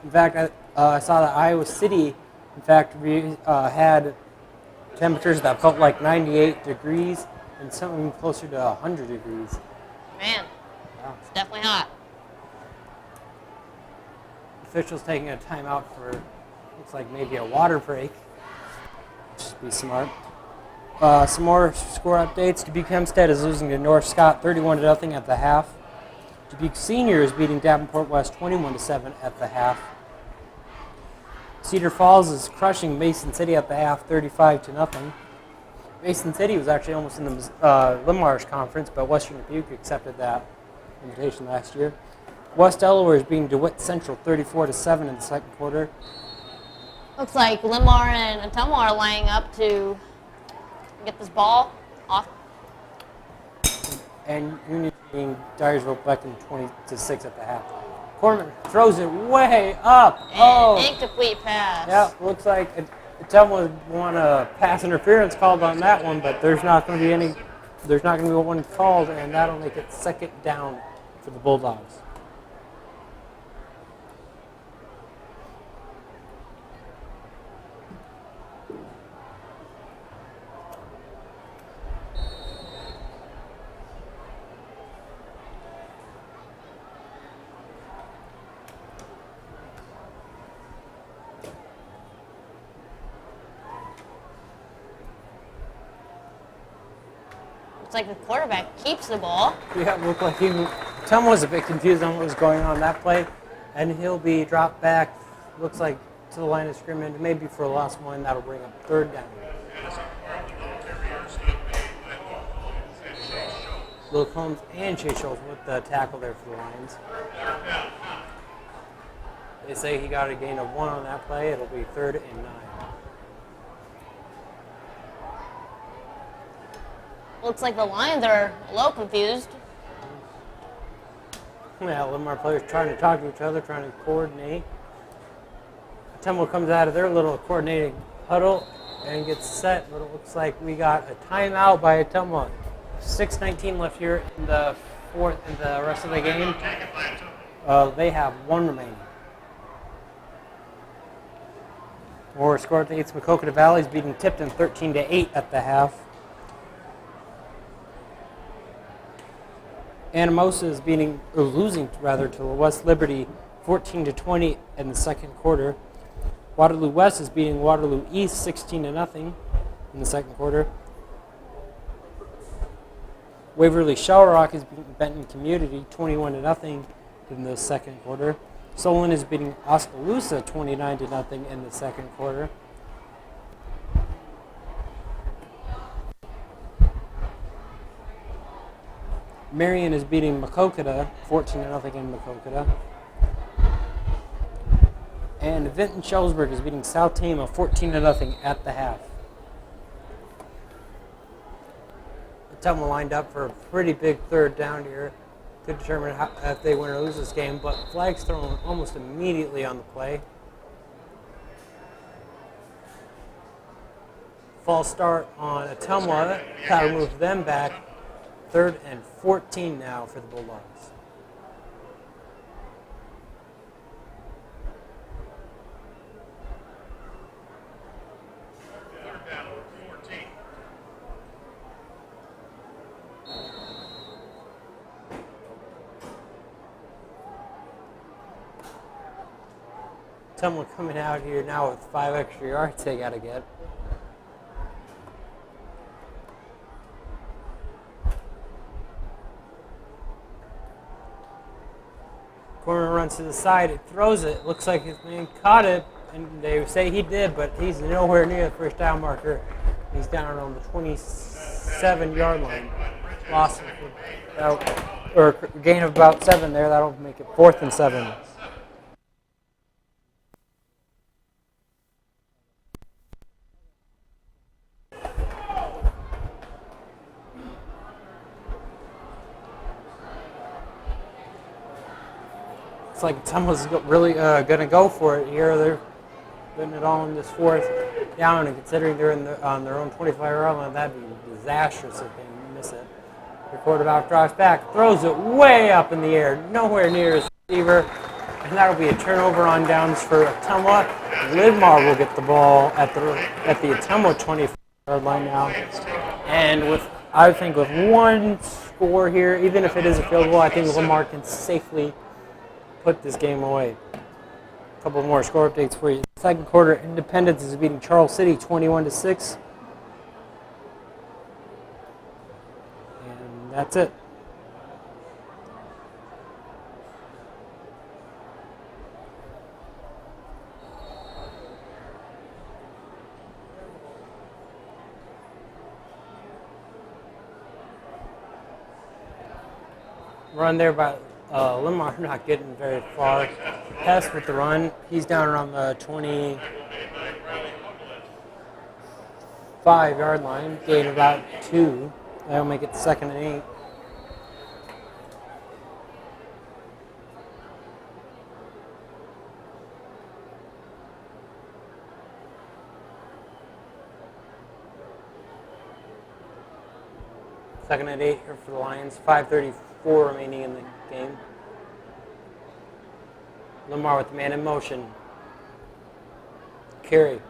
In fact, I saw that Iowa City, in fact, had temperatures that felt like 98 degrees and something closer to 100 degrees. Man, Wow. it's definitely hot. Officials taking a timeout for, looks like maybe a water break. Just be smart. Some more score updates. Dubuque Hempstead is losing to North Scott 31-0 at the half. Dubuque Senior is beating Davenport West 21-7 at the half. Cedar Falls is crushing Mason City at the half 35-0. Mason City was actually almost in the Linn-Mar's conference, but Western Dubuque accepted that invitation last year. West Delaware is beating DeWitt Central 34-7 in the 2nd quarter. Looks like Linn-Mar and Ottumwa are lining up to get this ball off. And Union beating Dyersville Beckton 20-6 at the half. Corman throws it way up. And incomplete pass. Yeah, looks like Ottumwa want a pass interference called on that one, but there's not going to be any. There's not going to be one called, and that'll make it 2nd down for the Bulldogs. Looks like the quarterback keeps the ball. Yeah, it looked like Tom was a bit confused on what was going on that play, and he'll be dropped back, looks like, to the line of scrimmage, maybe for a last one. That'll bring up 3rd down. Luke Holmes and Chase Schultz with the tackle there for the Lions. They say he got a gain of 1 on that play. It'll be 3rd and 9. Looks like the Lions are a little confused. Yeah, Linn-Mar players trying to talk to each other, trying to coordinate. Ottumwa comes out of their little coordinating huddle and gets set, but it looks like we got a timeout by Ottumwa. 6:19 left here in the 4th and the rest of the game. They have 1 remaining. More score updates. Maquoketa Valley's beating Tipton 13-8 at the half. Anamosa is losing to West Liberty 14-20 in the 2nd quarter. Waterloo West is beating Waterloo East 16-0 in the 2nd quarter. Waverly Shell Rock is beating Benton Community 21-0 in the second quarter. Solon is beating Oskaloosa 29-0 in the second quarter. Marion is beating Maquoketa 14-0 in Maquoketa. And Vinton Shellsburg is beating South Tama 14-0 at the half. Ottumwa lined up for a pretty big third down here to determine if they win or lose this game, but flags thrown almost immediately on the play. False start on Ottumwa. That'll move them back. 3rd and 14 now for the Bulldogs. Third down, 14. Ottumwa coming out here now with 5 extra yards they got to get. Corner runs to the side, it throws it. Looks like his man caught it, and they say he did, but he's nowhere near the first down marker. He's down on the 27-yard line. Loss of or gain of about 7 there. That'll make it 4th and 7. It's like Ottumwa's really going to go for it here. They're putting it all in this 4th down, and considering they're on their own 25-yard line, that'd be disastrous if they miss it. The quarterback drops back, throws it way up in the air, nowhere near his receiver, and that'll be a turnover on downs for Ottumwa. Linn-Mar will get the ball at the Ottumwa 25-yard line now, and I think with one score here, even if it is a field goal, I think Linn-Mar can safely put this game away. A couple more score updates for you. Second quarter, Independence is beating Charles City 21-6. And that's it. Run there by Linn-Mar not getting very far. Hess with the run. He's down around the 25-yard line. Gain about 2. That'll make it 2nd and 8. Second and 8 here for the Lions. 5:34 remaining in the game. Linn-Mar with the man in motion. Carey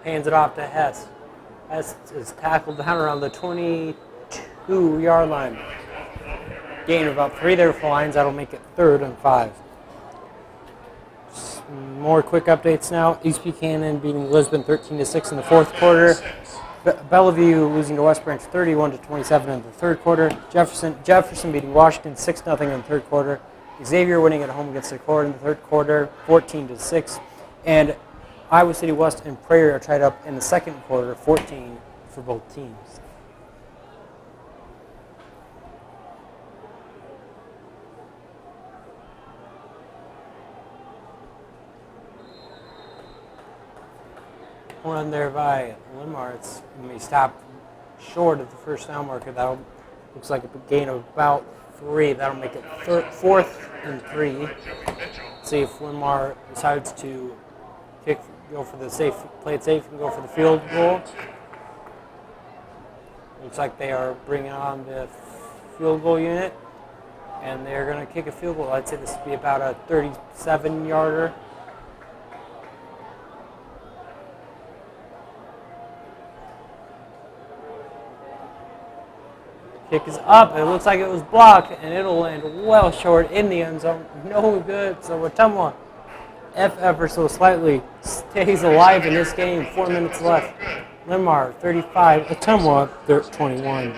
hands it off to Hess. Hess is tackled down around the 22-yard line. Gain of about 3 there for Lions. That'll make it 3rd and 5. Some more quick updates now. East Buchanan beating Lisbon 13-6 in the 4th quarter. Bellevue losing to West Branch 31-27 in the 3rd quarter. Jefferson beating Washington 6-0 in the 3rd quarter. Xavier winning at home against Decorah in the 3rd quarter 14-6. And Iowa City West and Prairie are tied up in the 2nd quarter 14 for both teams. Run there by Linn-Mar. It's going to be stopped short of the first down marker. That looks like a gain of about 3. That'll make it 4th and 3. See if Linn-Mar decides to go for the play it safe and go for the field goal. Looks like they are bringing on the field goal unit, and they're going to kick a field goal. I'd say this would be about a 37-yarder. Kick is up. It looks like it was blocked, and it'll land well short in the end zone. No good. So Ottumwa, ever so slightly, stays alive in this game. 4 minutes left. Linn-Mar 35. Ottumwa 21.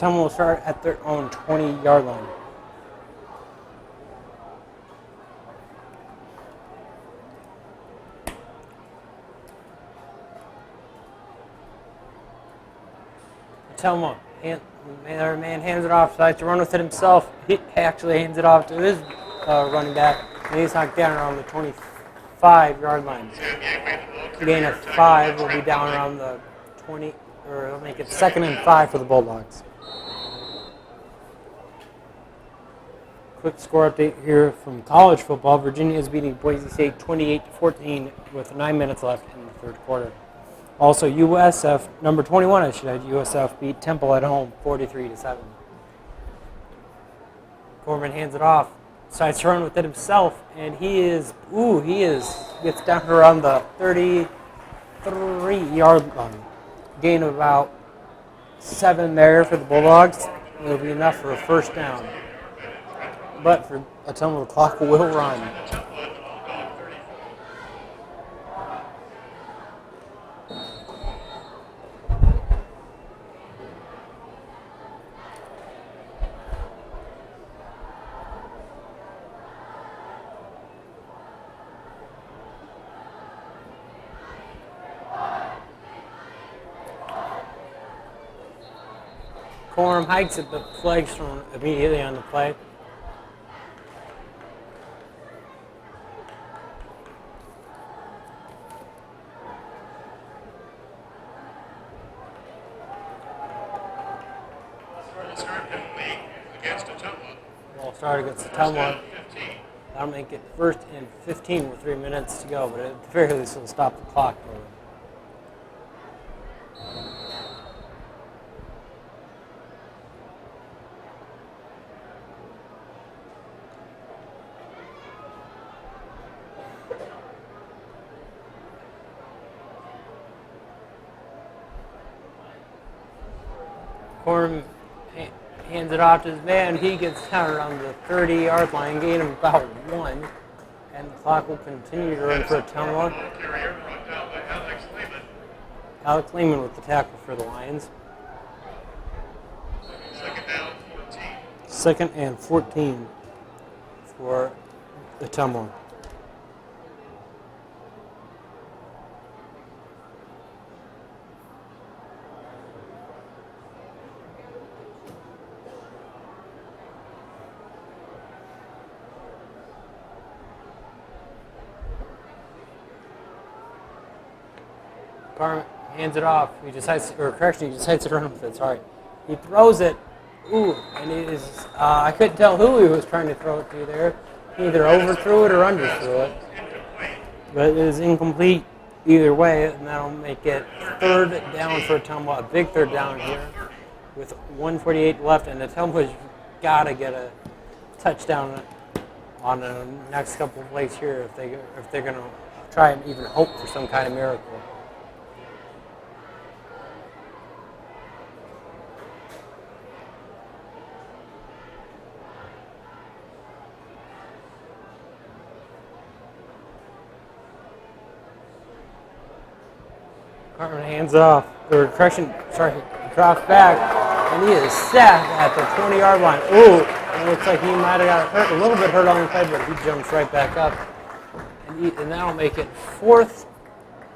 Ottumwa will start at their own 20-yard line. Ottumwa, their man hands it off, decides to run with it himself. He actually hands it off to his running back, and he's knocked down around the 25-yard line. Gain of 5 will be down around the 20, or it'll make it 2nd and 5 for the Bulldogs. Quick score update here from college football. Virginia is beating Boise State 28-14 with 9 minutes left in the third quarter. Also, USF, number 21, I should add, USF beat Temple at home 43-7. Corman hands it off, decides to run with it himself, and gets down to around the 33-yard line. Gain of about 7 there for the Bulldogs. It'll be enough for a first down. But for Ottumwa, the clock will run. Corum hikes it, but flag's thrown immediately on the play. Ball start against Ottumwa. That'll make it 1st and 15 with 3 minutes to go, but at the very least it'll stop the clock. Corum hands it off to his man. He gets down around the 30-yard line, gain of about 1. And the clock will continue to run for Ottumwa. Alex Lehman with the tackle for the Lions. 2nd and 14 for Ottumwa. Carmen hands it off. He decides to run with it. Sorry. He throws it. Ooh, and it is, I couldn't tell who he was trying to throw it to there. He either overthrew it or underthrew it. But it is incomplete either way, and that'll make it 3rd down for Ottumwa. A big 3rd down here with 1:48 left, and Ottumwa's got to get a touchdown on the next couple of plays here if they're going to try and even hope for some kind of miracle. Cartman hands off, drops back, and he is sacked at the 20-yard line. Ooh, it looks like he might have got hurt, a little bit hurt on the play, but he jumps right back up. And that'll make it 4th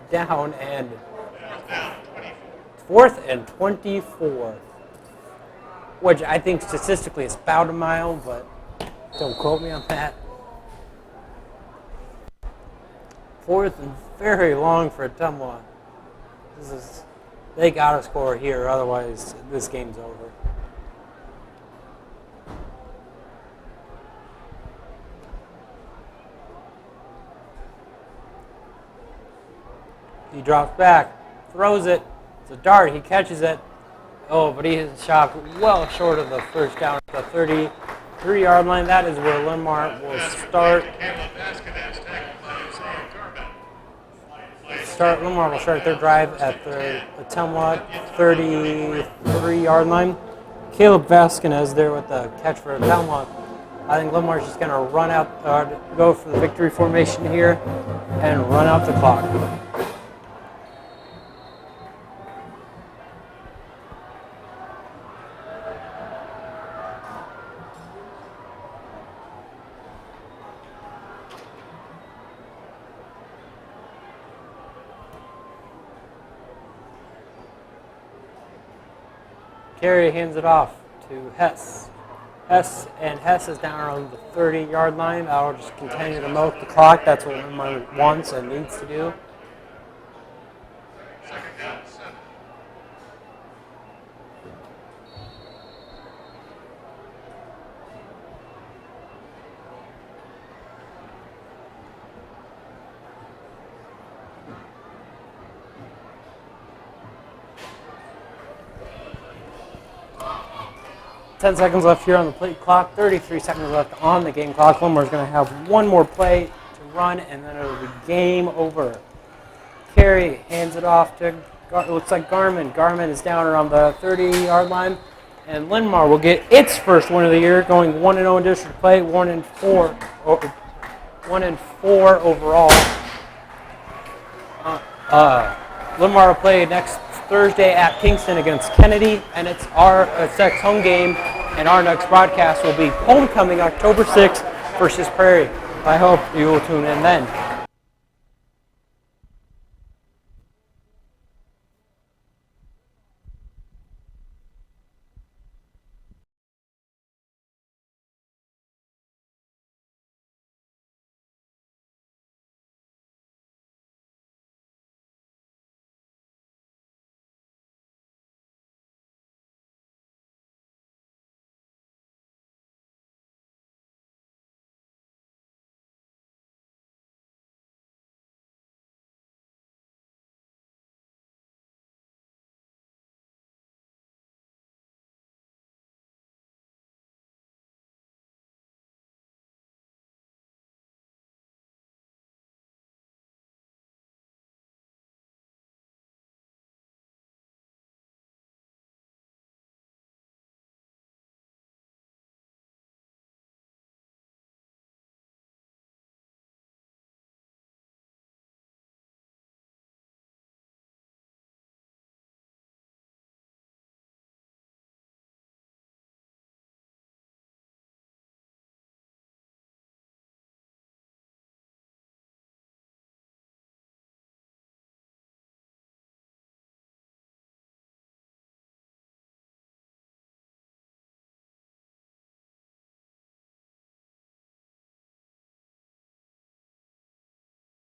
down and 4th and 24, which I think statistically is about a mile, but don't quote me on that. 4th and very long for Ottumwa. They got to score here, otherwise this game's over. He drops back, throws it. It's a dart. He catches it. Oh, but he is shot well short of the first down at the 33-yard line. That is where Linn-Mar will start. Linn-Mar will start their drive at the Ottumwa 33-yard line. Caleb Vasquez there with the catch for Ottumwa. I think Linn-Mar's just going to run out, go for the victory formation here and run out the clock. Carey hands it off to Hess. Hess is down around the 30-yard line. That'll just continue to milk the clock. That's what Linn-Mar wants and needs to do. Second down, 7. 10 seconds left here on the play clock, 33 seconds left on the game clock. Linn-Mar's going to have one more play to run, and then it'll be game over. Carey hands it off to, it looks like Garmin. Garmin is down around the 30-yard line, and Linn-Mar will get its first win of the year, going 1-0 in district play, 1-4 overall. Linn-Mar will play next Thursday at Kingston against Kennedy, and it's our next home game, and our next broadcast will be homecoming October 6th versus Prairie. I hope you will tune in then.